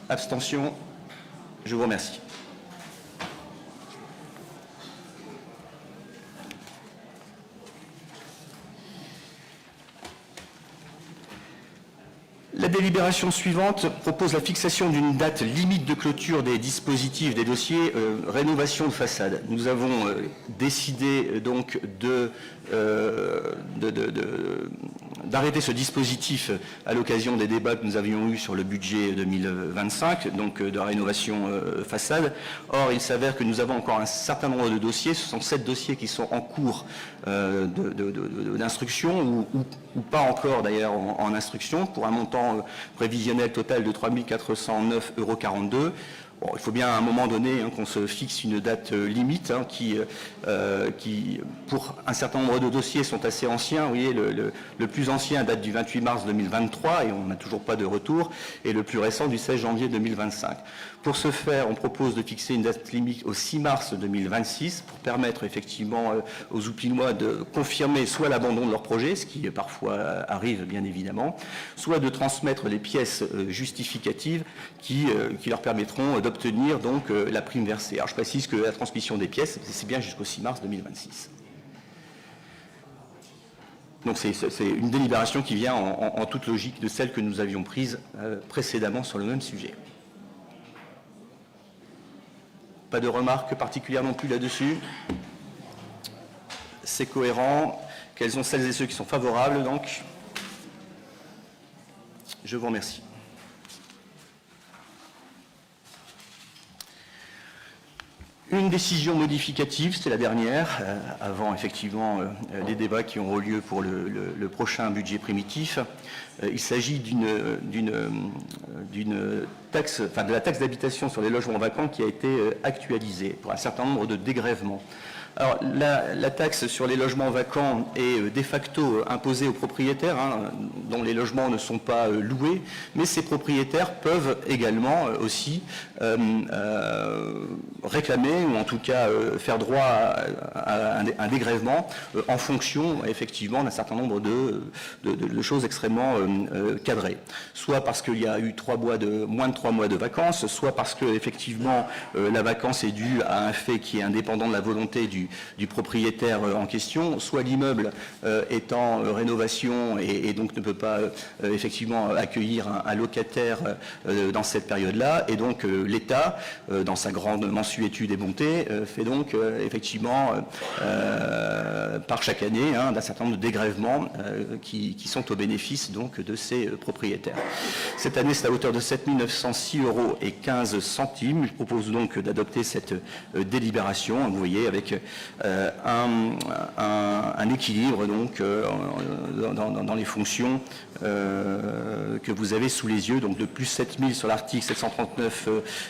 Abstentions? Je vous remercie. La délibération suivante propose la fixation d'une date limite de clôture des dispositifs des dossiers rénovation de façade. Nous avons décidé donc d'arrêter ce dispositif à l'occasion des débats que nous avions eus sur le budget 2025, donc de rénovation façade. Or, il s'avère que nous avons encore un certain nombre de dossiers, ce sont 7 dossiers qui sont en cours d'instruction ou pas encore d'ailleurs en instruction, pour un montant prévisionnel total de 3 409,42 €. Bon, il faut bien à un moment donné qu'on se fixe une date limite qui, pour un certain nombre de dossiers, sont assez anciens. Vous voyez, le plus ancien date du 28 mars 2023 et on n'a toujours pas de retour, et le plus récent du 16 janvier 2025. Pour ce faire, on propose de fixer une date limite au 6 mars 2026 pour permettre effectivement aux Oupinois de confirmer soit l'abandon de leur projet, ce qui parfois arrive bien évidemment, soit de transmettre les pièces justificatives qui leur permettront d'obtenir donc la prime versée. Alors je précise que la transmission des pièces, c'est bien jusqu'au 6 mars 2026. Donc c'est une délibération qui vient en toute logique de celle que nous avions prise précédemment sur le même sujet. Pas de remarques particulières non plus là-dessus. C'est cohérent. Quels sont celles et ceux qui sont favorables donc? Je vous remercie. Une décision modificative, c'est la dernière, avant effectivement les débats qui auront lieu pour le prochain budget primitif. Il s'agit d'une taxe, enfin de la taxe d'habitation sur les logements vacants qui a été actualisée pour un certain nombre de dégrèvements. Alors, la taxe sur les logements vacants est de facto imposée aux propriétaires dont les logements ne sont pas loués, mais ces propriétaires peuvent également aussi réclamer ou en tout cas faire droit à un dégrèvement en fonction effectivement d'un certain nombre de choses extrêmement cadrées. Soit parce qu'il y a eu moins de 3 mois de vacances, soit parce que effectivement la vacance est due à un fait qui est indépendant de la volonté du propriétaire en question, soit l'immeuble est en rénovation et donc ne peut pas effectivement accueillir un locataire dans cette période-là, et donc l'État, dans sa grande mensuétude et bonté, fait donc effectivement par chaque année d'un certain nombre de dégrèvements qui sont au bénéfice donc de ces propriétaires. Cette année, c'est à hauteur de 7 906,15 €. Je propose donc d'adopter cette délibération, vous voyez, avec un équilibre donc, dans les fonctions que vous avez sous les yeux, donc de plus 7000 sur l'article 739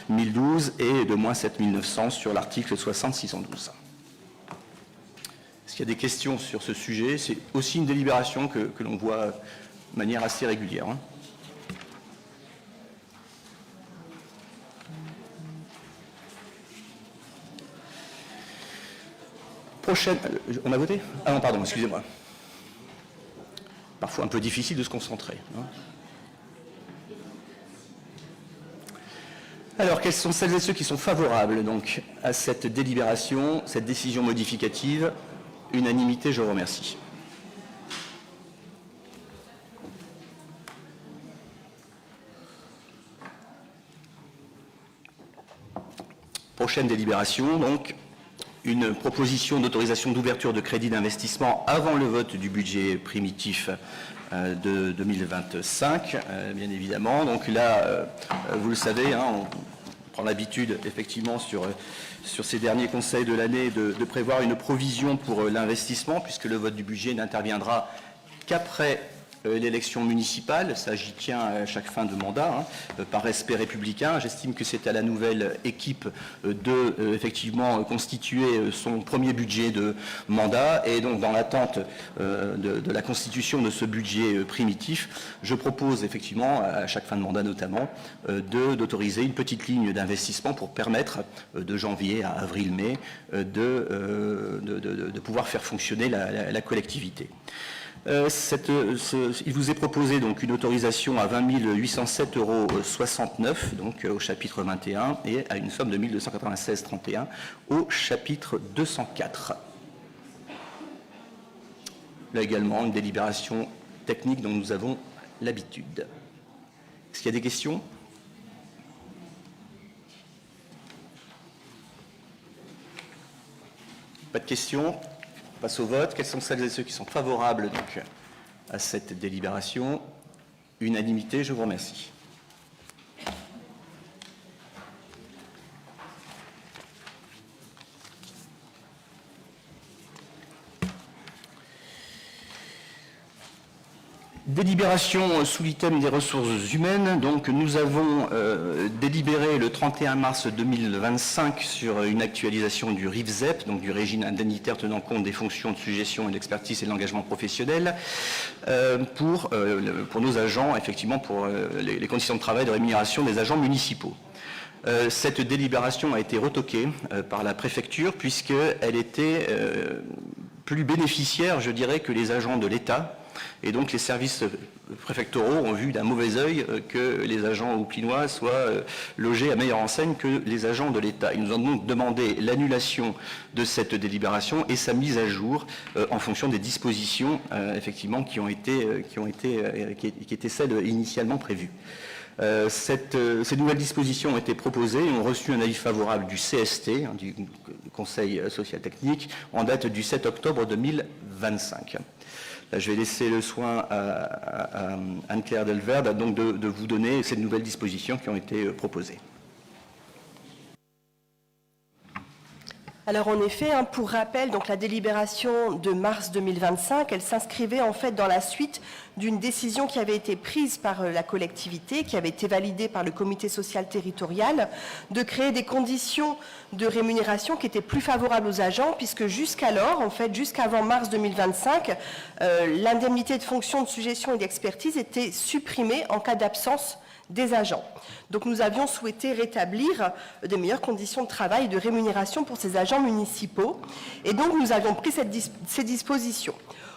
1012 et de moins 7900 sur l'article 60 612. Est-ce qu'il y a des questions sur ce sujet? C'est aussi une délibération que l'on voit de manière assez régulière. Prochaine. On a voté? Ah non, pardon, excusez-moi. Parfois un peu difficile de se concentrer. Alors, quels sont celles et ceux qui sont favorables donc, à cette délibération, cette décision modificative? Unanimité, je vous remercie. Prochaine délibération, donc, une proposition d'autorisation d'ouverture de crédit d'investissement avant le vote du budget primitif de 2025, bien évidemment. Donc là, vous le savez, on prend l'habitude, effectivement, sur ces derniers conseils de l'année, de prévoir une provision pour l'investissement, puisque le vote du budget n'interviendra qu'après l'élection municipale. Ça, j'y tiens à chaque fin de mandat, par respect républicain. J'estime que c'est à la nouvelle équipe de, effectivement, constituer son premier budget de mandat. Et donc, dans l'attente de la constitution de ce budget primitif, je propose, effectivement, à chaque fin de mandat notamment, d'autoriser une petite ligne d'investissement pour permettre, de janvier à avril-mai, de pouvoir faire fonctionner la collectivité. Il vous est proposé donc une autorisation à 20 807,69 €, donc au chapitre 21, et à une somme de 1296,31 € au chapitre 204. Là également, une délibération technique dont nous avons l'habitude. Est-ce qu'il y a des questions? Pas de questions? On passe au vote. Quels sont celles et ceux qui sont favorables donc, à cette délibération? Unanimité, je vous remercie. Délibération sous l'item des ressources humaines. Donc, nous avons délibéré le 31 mars 2025 sur une actualisation du RIFZEP, donc du régime indemnitaire tenant compte des fonctions de suggestion et d'expertise et de l'engagement professionnel, pour nos agents, effectivement, pour les conditions de travail de rémunération des agents municipaux. Cette délibération a été retoquée par la préfecture puisqu'elle était plus bénéficiaire, je dirais, que les agents de l'État. Et donc les services préfectoraux ont vu d'un mauvais œil que les agents houpinois soient logés à meilleure enseigne que les agents de l'État. Ils nous ont donc demandé l'annulation de cette délibération et sa mise à jour en fonction des dispositions effectivement qui étaient celles initialement prévues. Ces nouvelles dispositions ont été proposées et ont reçu un avis favorable du CST, du Conseil social technique, en date du 7 octobre 2025. Là, je vais laisser le soin à Anne-Claire Delverde donc de vous donner ces nouvelles dispositions qui ont été proposées. Alors en effet, pour rappel, donc la délibération de mars 2025, elle s'inscrivait en fait dans la suite d'une décision qui avait été prise par la collectivité, qui avait été validée par le comité social territorial, de créer des conditions de rémunération qui étaient plus favorables aux agents, puisque jusqu'alors, en fait, jusqu'avant mars 2025, l'indemnité de fonction de suggestion et d'expertise était supprimée en cas d'absence des agents. Donc nous avions souhaité rétablir de meilleures conditions de travail et de rémunération pour ces agents municipaux. Et donc nous avions pris ces dispositions.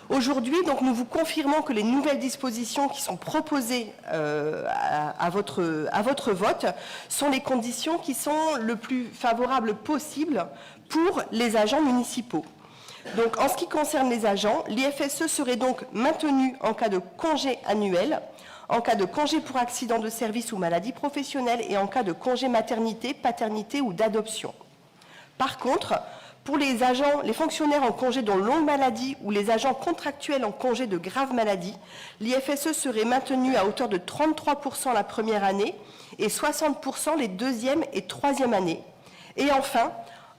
Aujourd'hui, donc, nous vous confirmons que les nouvelles dispositions qui sont proposées à votre vote sont les conditions qui sont le plus favorables possible pour les agents municipaux. Donc, en ce qui concerne les agents, l'IFSE serait donc maintenu en cas de congé annuel, en cas de congé pour accident de service ou maladie professionnelle et en cas de congé maternité, paternité ou d'adoption. Par contre, pour les agents, les fonctionnaires en congé de longue maladie ou les agents contractuels en congé de grave maladie, l'IFSE serait maintenu à hauteur de 33% la première année et 60% les deuxième et troisième années. Et enfin,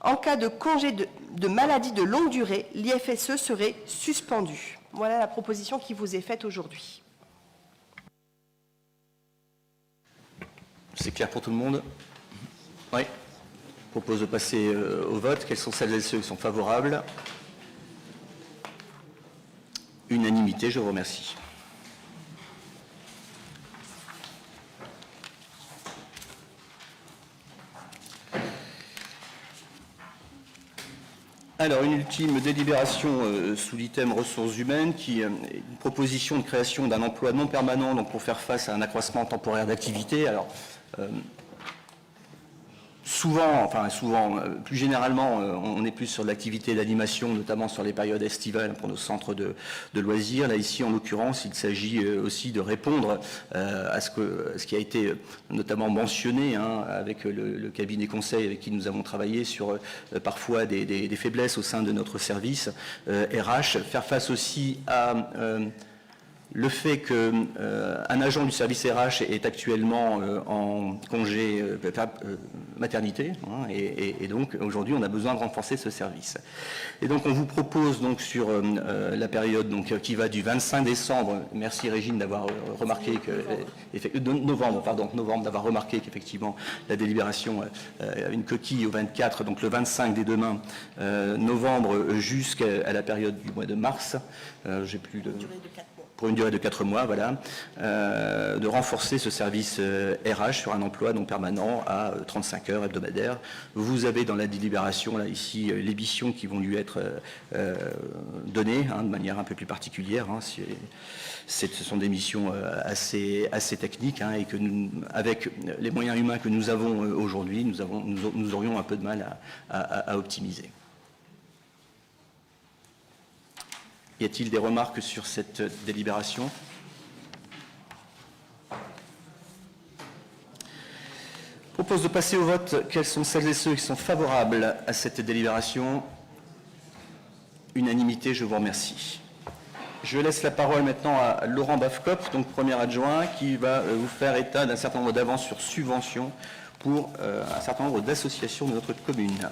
En cas de congé de maladie de longue durée, l'IFSE serait suspendu. Voilà la proposition qui vous est faite aujourd'hui. C'est clair pour tout le monde? Oui. Je propose de passer au vote. Quels sont celles et ceux qui sont favorables? Unanimité, je vous remercie. Alors, une ultime délibération sous l'item ressources humaines, qui est une proposition de création d'un emploi non permanent donc pour faire face à un accroissement temporaire d'activité. Alors, plus généralement, on est plus sur l'activité d'animation, notamment sur les périodes estivales pour nos centres de loisirs. Là, ici, en l'occurrence, il s'agit aussi de répondre à ce qui a été notamment mentionné avec le cabinet conseil avec qui nous avons travaillé sur parfois des faiblesses au sein de notre service RH, faire face aussi à le fait qu'un agent du service RH est actuellement en congé maternité, et donc aujourd'hui on a besoin de renforcer ce service. Et donc on vous propose donc sur la période donc, qui va du 25 décembre, merci Régine d'avoir remarqué que novembre d'avoir remarqué qu'effectivement la délibération a une coquille au 24, donc le 25 dès demain novembre jusqu'à la période du mois de mars. J'ai plus de pour une durée de 4 mois, voilà, de renforcer ce service RH sur un emploi non permanent à 35 heures hebdomadaires. Vous avez dans la délibération, là, ici, les missions qui vont lui être données de manière un peu plus particulière. Ce sont des missions assez techniques et que nous, avec les moyens humains que nous avons aujourd'hui, nous aurions un peu de mal à optimiser. Y a-t-il des remarques sur cette délibération? Je propose de passer au vote. Quels sont celles et ceux qui sont favorables à cette délibération? Unanimité, je vous remercie. Je laisse la parole maintenant à Laurent Bafkop, donc premier adjoint, qui va vous faire état d'un certain nombre d'avances sur subventions pour un certain nombre d'associations de notre commune.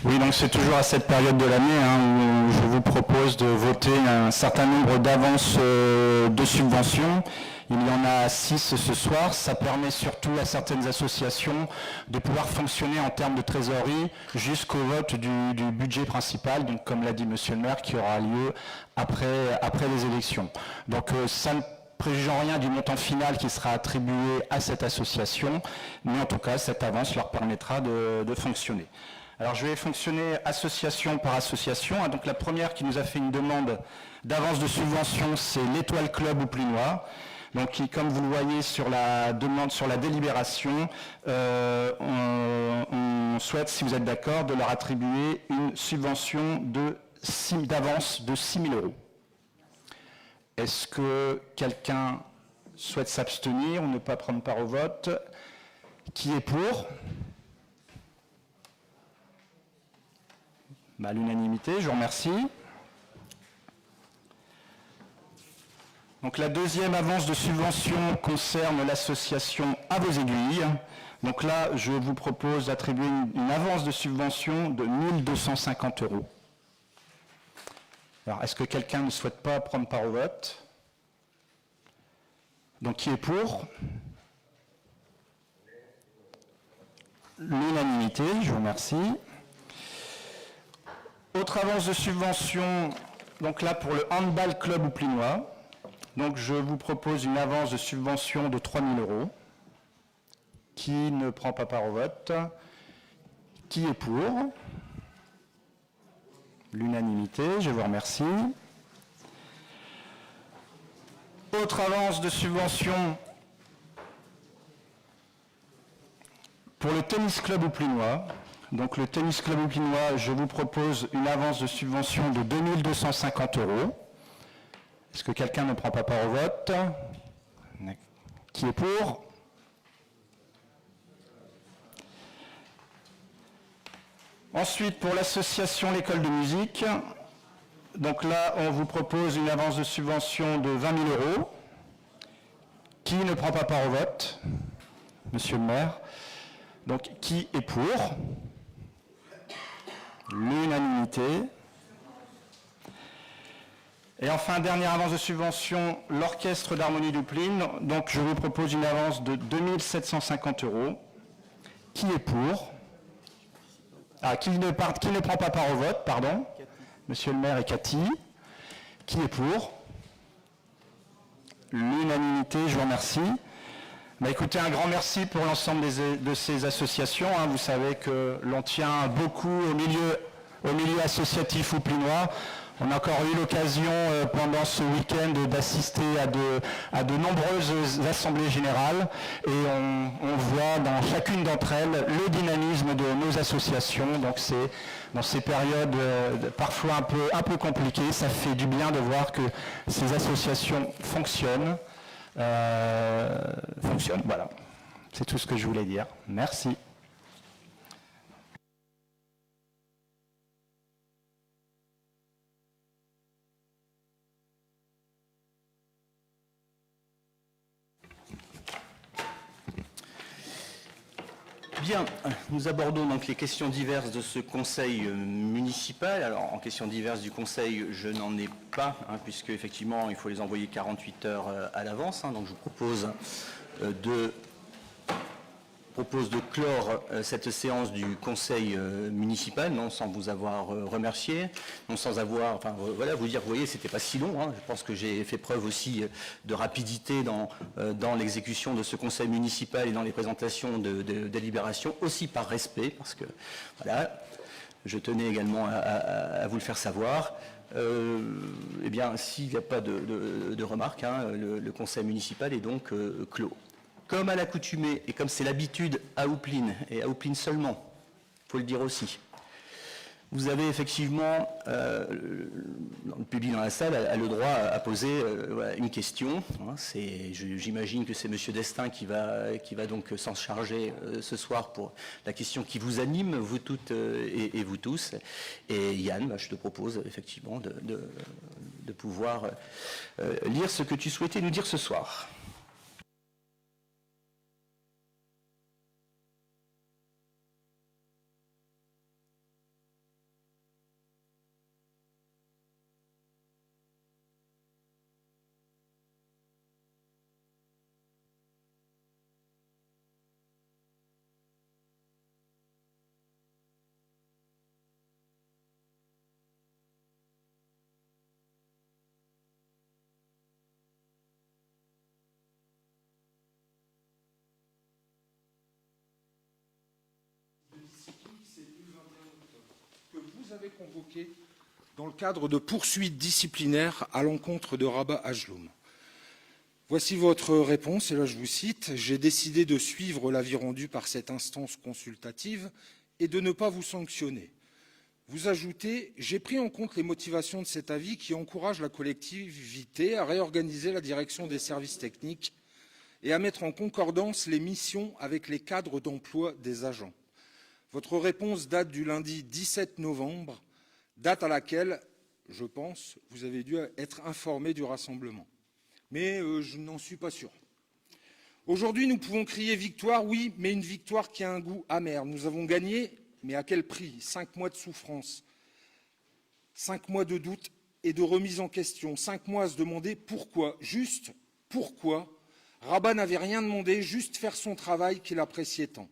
Oui, donc c'est toujours à cette période de l'année où je vous propose de voter un certain nombre d'avances de subventions. Il y en a 6 ce soir. Ça permet surtout à certaines associations de pouvoir fonctionner en termes de trésorerie jusqu'au vote du budget principal, donc comme l'a dit Monsieur le maire, qui aura lieu après les élections. Donc ça ne préjuge en rien du montant final qui sera attribué à cette association, mais en tout cas cette avance leur permettra de fonctionner. Alors je vais fonctionner association par association. Donc la première qui nous a fait une demande d'avance de subvention, c'est l'Étoile Club au Plinois. Donc qui, comme vous le voyez sur la demande, sur la délibération, on souhaite, si vous êtes d'accord, de leur attribuer une subvention d'avance de 6 000 €. Est-ce que quelqu'un souhaite s'abstenir ou ne pas prendre part au vote? Qui est pour? À l'unanimité, je vous remercie. Donc la deuxième avance de subvention concerne l'association À vos aiguilles. Donc là, je vous propose d'attribuer une avance de subvention de 1 250 €. Alors, est-ce que quelqu'un ne souhaite pas prendre part au vote? Donc qui est pour? L'unanimité, je vous remercie. Autre avance de subvention, donc là pour le Handball Club au Plinois. Donc je vous propose une avance de subvention de 3 000 €. Qui ne prend pas part au vote? Qui est pour? L'unanimité, je vous remercie. Autre avance de subvention pour le Tennis Club au Plinois. Donc le Tennis Club au Plinois, je vous propose une avance de subvention de 2 250 €. Est-ce que quelqu'un ne prend pas part au vote? Qui est pour? Ensuite, pour l'association L'École de musique, donc là, on vous propose une avance de subvention de 20 000 €. Qui ne prend pas part au vote? Monsieur le maire. Donc, qui est pour? L'unanimité. Et enfin, dernière avance de subvention, l'Orchestre d'harmonie d'Oupline. Donc, je vous propose une avance de 2750 €. Qui est pour? Qui ne prend pas part au vote, pardon. Monsieur le maire et Cathy. Qui est pour? L'unanimité, je vous remercie. Écoutez, un grand merci pour l'ensemble de ces associations. Vous savez que l'on tient beaucoup au milieu associatif ouplinois. On a encore eu l'occasion pendant ce week-end d'assister à de nombreuses assemblées générales et on voit dans chacune d'entre elles le dynamisme de nos associations. Donc c'est dans ces périodes parfois un peu compliquées, ça fait du bien de voir que ces associations fonctionnent. Voilà. C'est tout ce que je voulais dire. Merci. Bien, nous abordons donc les questions diverses de ce conseil municipal. Alors, en questions diverses du conseil, je n'en ai pas, puisque effectivement, il faut les envoyer 48 heures à l'avance. Donc, je vous propose de clore cette séance du conseil municipal, non sans vous avoir remercié, non sans avoir, vous dire, vous voyez, c'était pas si long. Je pense que j'ai fait preuve aussi de rapidité dans l'exécution de ce conseil municipal et dans les présentations de délibération, aussi par respect, parce que voilà, je tenais également à vous le faire savoir. Eh bien, s'il n'y a pas de remarques, le conseil municipal est donc clos. Comme à l'accoutumée, et comme c'est l'habitude à Oupline, et à Oupline seulement, il faut le dire aussi, vous avez effectivement, le public dans la salle a le droit à poser une question. J'imagine que c'est M. Destin qui va donc s'en charger ce soir pour la question qui vous anime, vous toutes et vous tous. Et Yann, je te propose effectivement de pouvoir lire ce que tu souhaitais nous dire ce soir. Vous avez convoqué dans le cadre de poursuites disciplinaires à l'encontre de Rabat Ajloum. Voici votre réponse, et là je vous cite: « J'ai décidé de suivre l'avis rendu par cette instance consultative et de ne pas vous sanctionner. » Vous ajoutez: « J'ai pris en compte les motivations de cet avis qui encouragent la collectivité à réorganiser la direction des services techniques et à mettre en concordance les missions avec les cadres d'emploi des agents. » Votre réponse date du lundi 17 novembre, date à laquelle, je pense, vous avez dû être informé du rassemblement. Mais je n'en suis pas sûr. Aujourd'hui, nous pouvons crier victoire, oui, mais une victoire qui a un goût amer. Nous avons gagné, mais à quel prix? 5 mois de souffrance, 5 mois de doute et de remise en question, 5 mois à se demander pourquoi, juste pourquoi, Rabat n'avait rien demandé, juste faire son travail qu'il appréciait tant.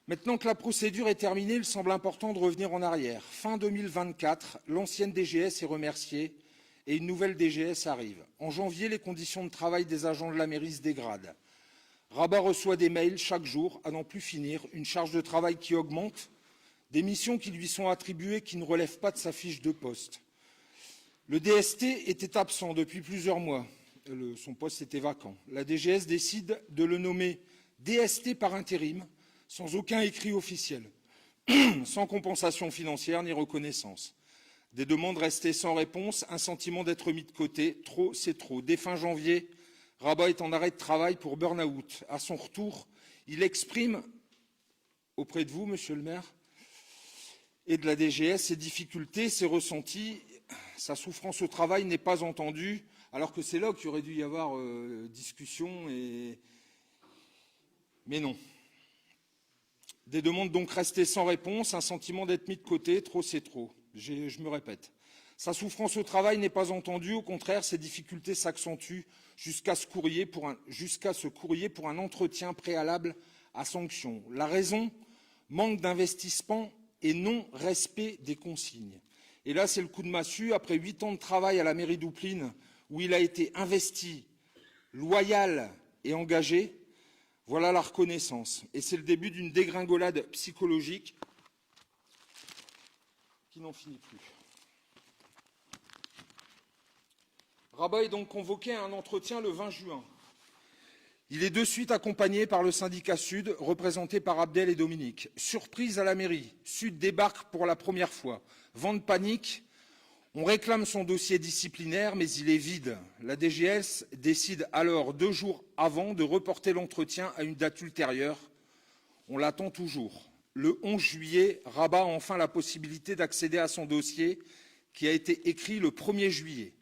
Maintenant que la procédure est terminée, il semble important de revenir en arrière. Fin 2024, l'ancienne DGS est remerciée et une nouvelle DGS arrive. En janvier, les conditions de travail des agents de la mairie se dégradent. Rabat reçoit des mails chaque jour à n'en plus finir, une charge de travail qui augmente, des missions qui lui sont attribuées qui ne relèvent pas de sa fiche de poste. Le DST était absent depuis plusieurs mois. Son poste était vacant. La DGS décide de le nommer DST par intérim, sans aucun écrit officiel, sans compensation financière ni reconnaissance. Des demandes restées sans réponse, un sentiment d'être mis de côté. Trop, c'est trop. Dès fin janvier, Rabat est en arrêt de travail pour burn-out. À son retour, il exprime auprès de vous, monsieur le maire, et de la DGS, ses difficultés, ses ressentis. Sa souffrance au travail n'est pas entendue, alors que c'est là qu'il aurait dû y avoir discussion. Mais non. Des demandes donc restées sans réponse, un sentiment d'être mis de côté, trop c'est trop. Je me répète. Sa souffrance au travail n'est pas entendue, au contraire, ses difficultés s'accentuent jusqu'à ce courrier pour un entretien préalable à sanction. La raison, manque d'investissement et non-respect des consignes. Et là, c'est le coup de massue. Après 8 ans de travail à la mairie d'Oupline, où il a été investi, loyal et engagé, voilà la reconnaissance. Et c'est le début d'une dégringolade psychologique qui n'en finit plus. Rabat est donc convoqué à un entretien le 20 juin. Il est de suite accompagné par le syndicat Sud, représenté par Abdel et Dominique. Surprise à la mairie, Sud débarque pour la première fois. Vent de panique, on réclame son dossier disciplinaire, mais il est vide. La DGS décide alors 2 jours avant de reporter l'entretien à une date ultérieure. On l'attend toujours. Le 11 juillet, Rabat a enfin la possibilité d'accéder à son dossier qui a été écrit le 1er juillet,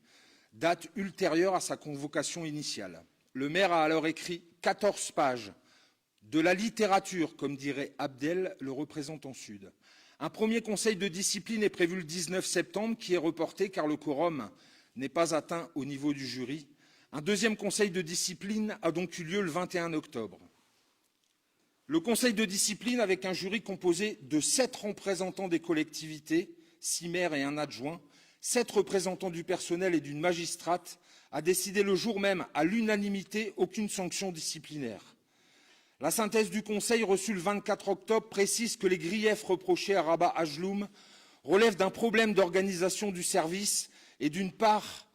date ultérieure à sa convocation initiale. Le maire a alors écrit 14 pages de la littérature, comme dirait Abdel, le représentant Sud. Un premier conseil de discipline est prévu le 19 septembre, qui est reporté car le quorum n'est pas atteint au niveau du jury. Un deuxième conseil de discipline a donc eu lieu le 21 octobre. Le conseil de discipline, avec un jury composé de 7 représentants des collectivités, 6 maires et un adjoint, 7 représentants du personnel et d'une magistrate, a décidé le jour même, à l'unanimité, aucune sanction disciplinaire. La synthèse du Conseil reçue le 24 octobre précise que les griefs reprochés à Rabat Ajloum relèvent d'un problème d'organisation du service et d'une part,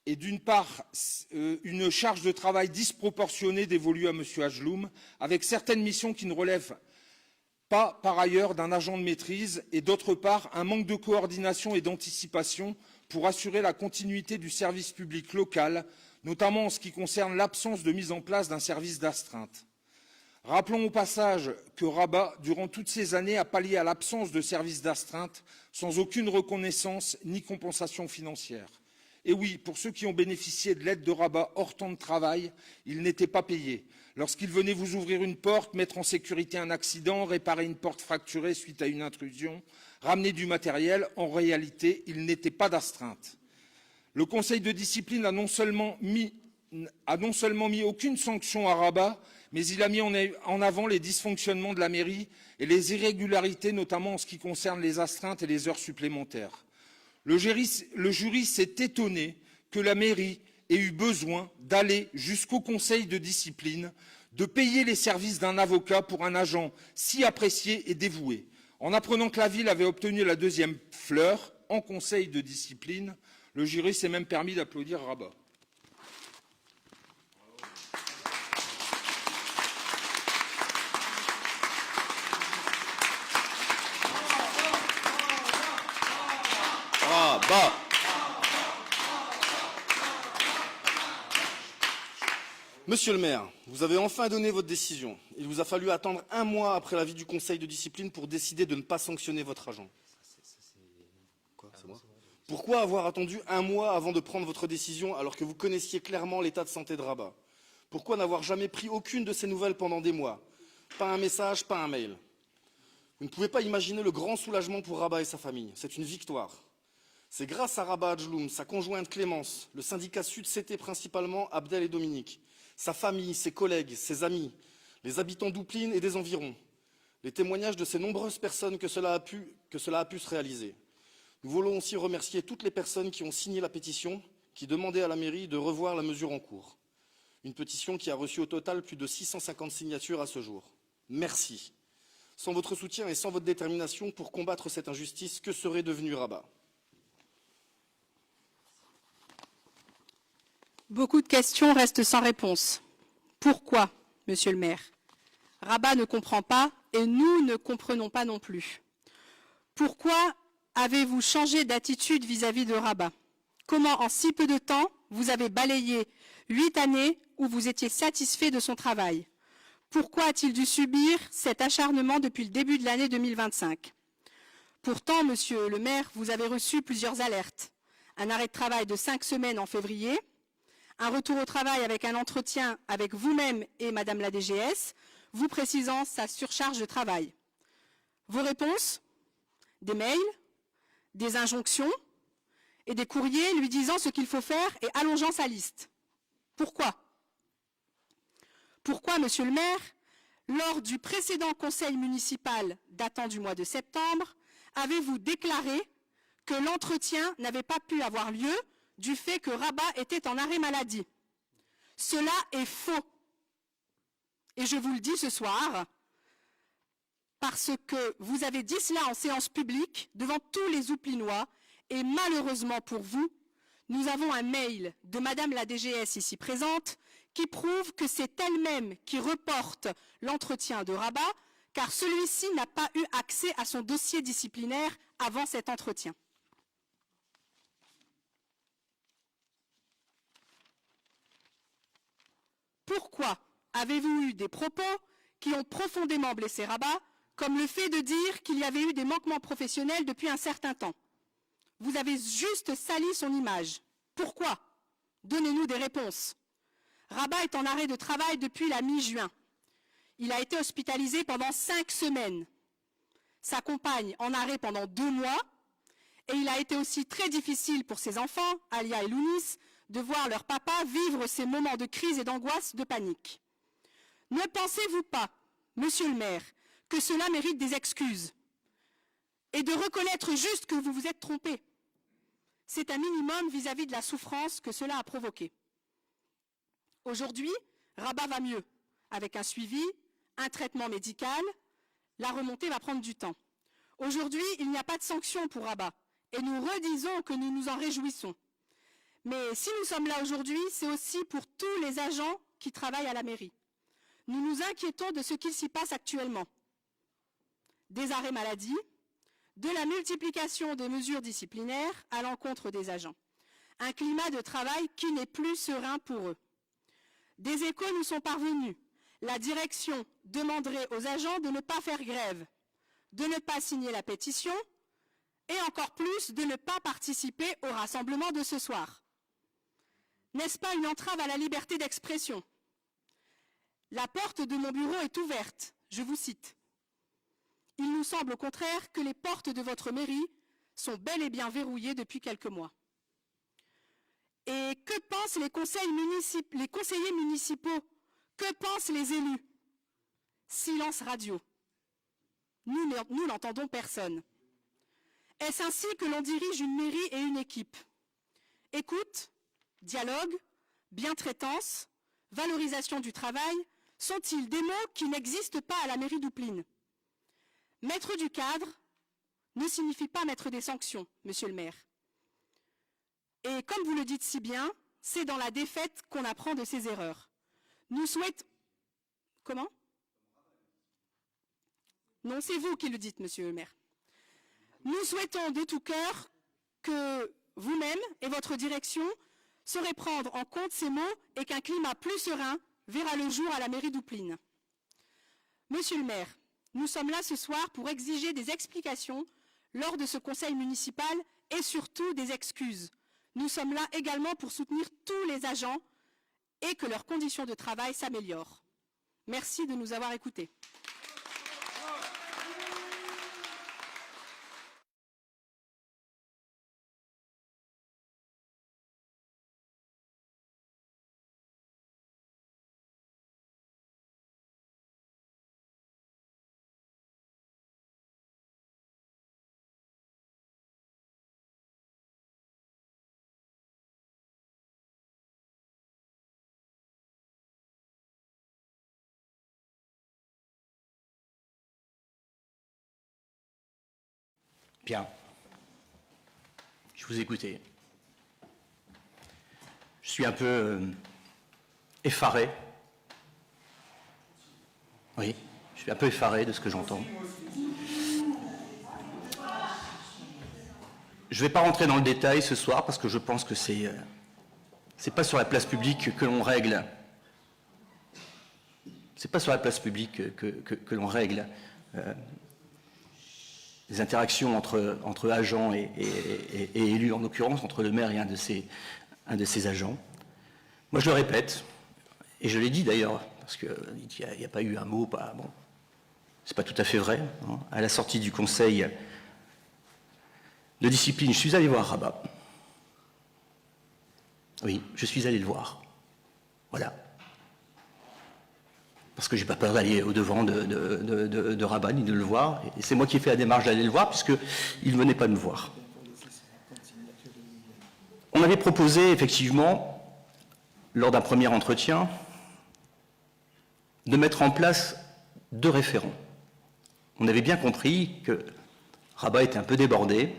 une charge de travail disproportionnée dévolue à M. Ajloum, avec certaines missions qui ne relèvent pas par ailleurs d'un agent de maîtrise, et d'autre part un manque de coordination et d'anticipation pour assurer la continuité du service public local, notamment en ce qui concerne l'absence de mise en place d'un service d'astreinte. Rappelons au passage que Rabat, durant toutes ces années, a pallié à l'absence de service d'astreinte sans aucune reconnaissance ni compensation financière. Et oui, pour ceux qui ont bénéficié de l'aide de Rabat hors temps de travail, ils n'étaient pas payés. Lorsqu'il venait vous ouvrir une porte, mettre en sécurité un accident, réparer une porte fracturée suite à une intrusion, ramener du matériel, en réalité, il n'était pas d'astreinte. Le Conseil de discipline a non seulement mis aucune sanction à Rabat, mais il a mis en avant les dysfonctionnements de la mairie et les irrégularités, notamment en ce qui concerne les astreintes et les heures supplémentaires. Le jury s'est étonné que la mairie ait eu besoin d'aller jusqu'au Conseil de discipline, de payer les services d'un avocat pour un agent si apprécié et dévoué. En apprenant que la ville avait obtenu la 2e fleur en Conseil de discipline, le jury s'est même permis d'applaudir Rabat. Rabat. Monsieur le maire, vous avez enfin donné votre décision. Il vous a fallu attendre 1 mois après l'avis du Conseil de discipline pour décider de ne pas sanctionner votre agent. Quoi, c'est moi ? Pourquoi avoir attendu 1 mois avant de prendre votre décision alors que vous connaissiez clairement l'état de santé de Rabat? Pourquoi n'avoir jamais pris aucune de ces nouvelles pendant des mois? Pas un message, pas un mail. Vous ne pouvez pas imaginer le grand soulagement pour Rabat et sa famille. C'est une victoire. C'est grâce à Rabat Ajloum, sa conjointe Clémence, le syndicat Sud CT principalement, Abdel et Dominique, sa famille, ses collègues, ses amis, les habitants d'Oupline et des environs, les témoignages de ces nombreuses personnes que cela a pu se réaliser. Nous voulons aussi remercier toutes les personnes qui ont signé la pétition, qui demandaient à la mairie de revoir la mesure en cours. Une pétition qui a reçu au total plus de 650 signatures à ce jour. Merci. Sans votre soutien et sans votre détermination pour combattre cette injustice, que serait devenu Rabat? Beaucoup de questions restent sans réponse. Pourquoi, monsieur le maire? Rabat ne comprend pas et nous ne comprenons pas non plus. Pourquoi avez-vous changé d'attitude vis-à-vis de Rabat? Comment, en si peu de temps, vous avez balayé 8 années où vous étiez satisfait de son travail? Pourquoi a-t-il dû subir cet acharnement depuis le début de l'année 2025? Pourtant, monsieur le maire, vous avez reçu plusieurs alertes. Un arrêt de travail de 5 semaines en février, un retour au travail avec un entretien avec vous-même et madame la DGS, vous précisant sa surcharge de travail. Vos réponses? Des mails, des injonctions et des courriers lui disant ce qu'il faut faire et allongeant sa liste. Pourquoi? Pourquoi, monsieur le maire, lors du précédent conseil municipal datant du mois de septembre, avez-vous déclaré que l'entretien n'avait pas pu avoir lieu du fait que Rabat était en arrêt maladie? Cela est faux. Et je vous le dis ce soir, parce que vous avez dit cela en séance publique devant tous les Ouplinois, et malheureusement pour vous, nous avons un mail de Madame la DGS ici présente qui prouve que c'est elle-même qui reporte l'entretien de Rabat, car celui-ci n'a pas eu accès à son dossier disciplinaire avant cet entretien. Pourquoi avez-vous eu des propos qui ont profondément blessé Rabat, comme le fait de dire qu'il y avait eu des manquements professionnels depuis un certain temps? Vous avez juste sali son image. Pourquoi? Donnez-nous des réponses. Rabat est en arrêt de travail depuis la mi-juin. Il a été hospitalisé pendant 5 semaines. Sa compagne en arrêt pendant 2 mois. Et il a été aussi très difficile pour ses enfants, Alia et Lounis, de voir leur papa vivre ces moments de crise et d'angoisse, de panique. Ne pensez-vous pas, monsieur le maire, que cela mérite des excuses et de reconnaître juste que vous vous êtes trompé? C'est un minimum vis-à-vis de la souffrance que cela a provoqué. Aujourd'hui, Rabat va mieux, avec un suivi, un traitement médical. La remontée va prendre du temps. Aujourd'hui, il n'y a pas de sanction pour Rabat, et nous redisons que nous nous en réjouissons. Mais si nous sommes là aujourd'hui, c'est aussi pour tous les agents qui travaillent à la mairie. Nous nous inquiétons de ce qu'il s'y passe actuellement. Des arrêts maladie, de la multiplication des mesures disciplinaires à l'encontre des agents. Un climat de travail qui n'est plus serein pour eux. Des échos nous sont parvenus. La direction demanderait aux agents de ne pas faire grève, de ne pas signer la pétition et encore plus de ne pas participer au rassemblement de ce soir. N'est-ce pas une entrave à la liberté d'expression? La porte de mon bureau est ouverte, je vous cite. Il nous semble au contraire que les portes de votre mairie sont bel et bien verrouillées depuis quelques mois. Et que pensent les conseillers municipaux? Que pensent les élus? Silence radio. Nous n'entendons personne. Est-ce ainsi que l'on dirige une mairie et une équipe? Écoute, dialogue, bientraitance, valorisation du travail, sont-ils des mots qui n'existent pas à la mairie d'Oupline? Mettre du cadre ne signifie pas mettre des sanctions, monsieur le maire. Et comme vous le dites si bien, c'est dans la défaite qu'on apprend de ses erreurs. Nous souhaitons... Comment? Non, c'est vous qui le dites, monsieur le maire. Nous souhaitons de tout cœur que vous-même et votre direction saurez prendre en compte ces mots et qu'un climat plus serein verra le jour à la mairie d'Oupline. Monsieur le maire, nous sommes là ce soir pour exiger des explications lors de ce conseil municipal et surtout des excuses. Nous sommes là également pour soutenir tous les agents et que leurs conditions de travail s'améliorent. Merci de nous avoir écoutés. Bien. Je vous écoutais. Je suis un peu effaré. Oui, je suis un peu effaré de ce que j'entends. Je ne vais pas rentrer dans le détail ce soir parce que je pense que c'est pas sur la place publique que l'on règle. C'est pas sur la place publique que l'on règle les interactions entre agents et élus, en l'occurrence entre le maire et un de ses agents. Moi, je le répète, et je l'ai dit d'ailleurs parce qu'il n'y a pas eu un mot, bon, c'est pas tout à fait vrai. Hein. À la sortie du conseil de discipline, je suis allé voir Rabat. Oui, je suis allé le voir. Voilà. Parce que j'ai pas peur d'aller au-devant de Rabat, ni de le voir. Et c'est moi qui ai fait la démarche d'aller le voir, puisqu'il ne venait pas me voir. On avait proposé, effectivement, lors d'un premier entretien, de mettre en place 2 référents. On avait bien compris que Rabat était un peu débordé,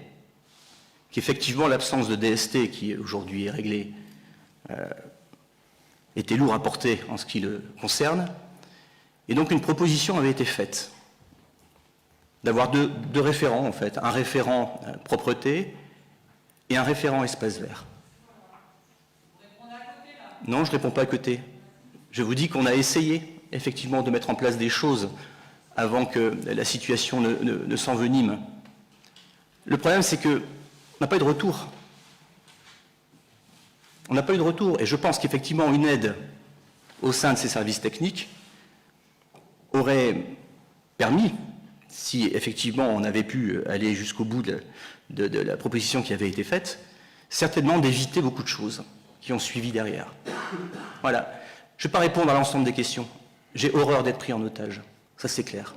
qu'effectivement l'absence de DST, qui aujourd'hui est réglée, était lourd à porter en ce qui le concerne. Et donc une proposition avait été faite d'avoir deux référents, en fait, un référent propreté et un référent espace vert. Non, je ne réponds pas à côté. Je vous dis qu'on a essayé, effectivement, de mettre en place des choses avant que la situation ne s'envenime. Le problème, c'est qu'on n'a pas eu de retour. On n'a pas eu de retour. Et je pense qu'effectivement, une aide au sein de ces services techniques aurait permis, si effectivement on avait pu aller jusqu'au bout de la proposition qui avait été faite, certainement d'éviter beaucoup de choses qui ont suivi derrière. Voilà. Je ne vais pas répondre à l'ensemble des questions. J'ai horreur d'être pris en otage. Ça, c'est clair.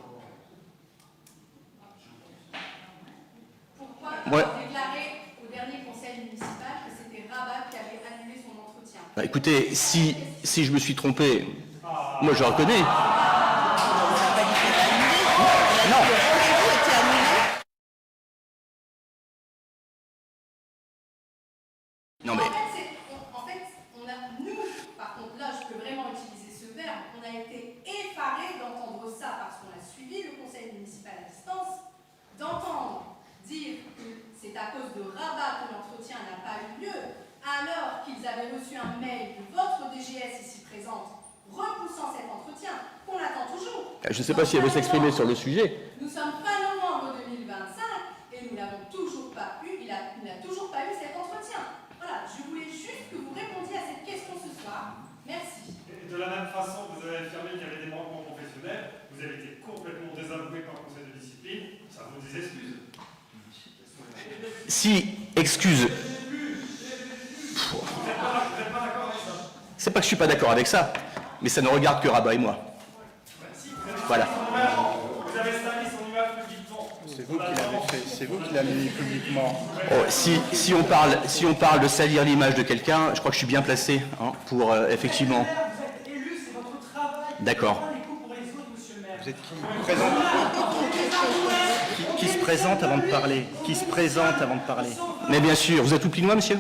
Pourquoi avoir déclaré au dernier conseil municipal que c'était Rabat qui avait annulé son entretien? Bah, écoutez, si je me suis trompé, moi je reconnais. Non. Non mais. En fait, nous, par contre, là, je peux vraiment utiliser ce verbe, on a été effarés d'entendre ça parce qu'on a suivi le conseil municipal à distance, d'entendre dire que c'est à cause de Rabat que l'entretien n'a pas eu lieu, alors qu'ils avaient reçu un mail de votre DGS ici présente repoussant cet entretien, qu'on attend toujours. Je ne sais pas si elle veut s'exprimer sur le sujet. Nous sommes fin novembre 2025 et nous n'avons toujours pas eu, il n'a toujours pas eu cet entretien. Voilà, je voulais juste que vous répondiez à cette question ce soir. Merci. Et de la même façon, vous avez affirmé qu'il y avait des manquements professionnels, vous avez été complètement désavoué par le conseil de discipline, ça vaut des excuses. Si, excuse. Vous n'êtes pas d'accord avec ça? C'est pas que je suis pas d'accord avec ça, mais ça ne regarde que Rabat et moi. Voilà. Vous avez sali son image publiquement. C'est vous qui l'avez fait, c'est vous qui l'avez mis publiquement. Oh, si on parle de salir l'image de quelqu'un, je crois que je suis bien placé pour effectivement. Vous êtes élu, c'est votre travail. D'accord. Vous êtes qui? Qui se présente avant de parler? Qui se présente avant de parler? Mais bien sûr, vous êtes tout plinois, monsieur?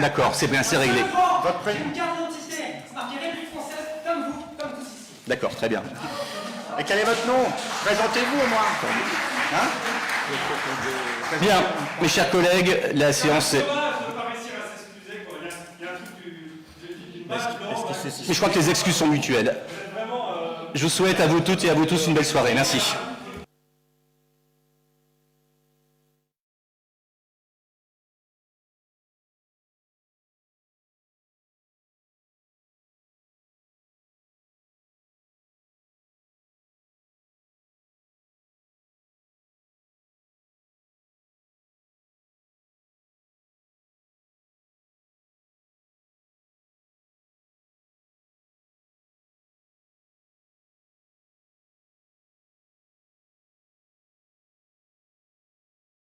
D'accord, c'est bien, c'est réglé. Votre prénom. Une carte d'identité, c'est marqué République française, comme vous, comme tous ici. D'accord, très bien. Et quel est votre nom? Présentez-vous au moins. Hein? Bien, mes chers collègues, la séance est... Je ne peux pas réussir à s'excuser, quoi. Il y a un truc d'une base blanche. Mais je crois que les excuses sont mutuelles. Je vous souhaite à vous toutes et à vous tous une belle soirée. Merci.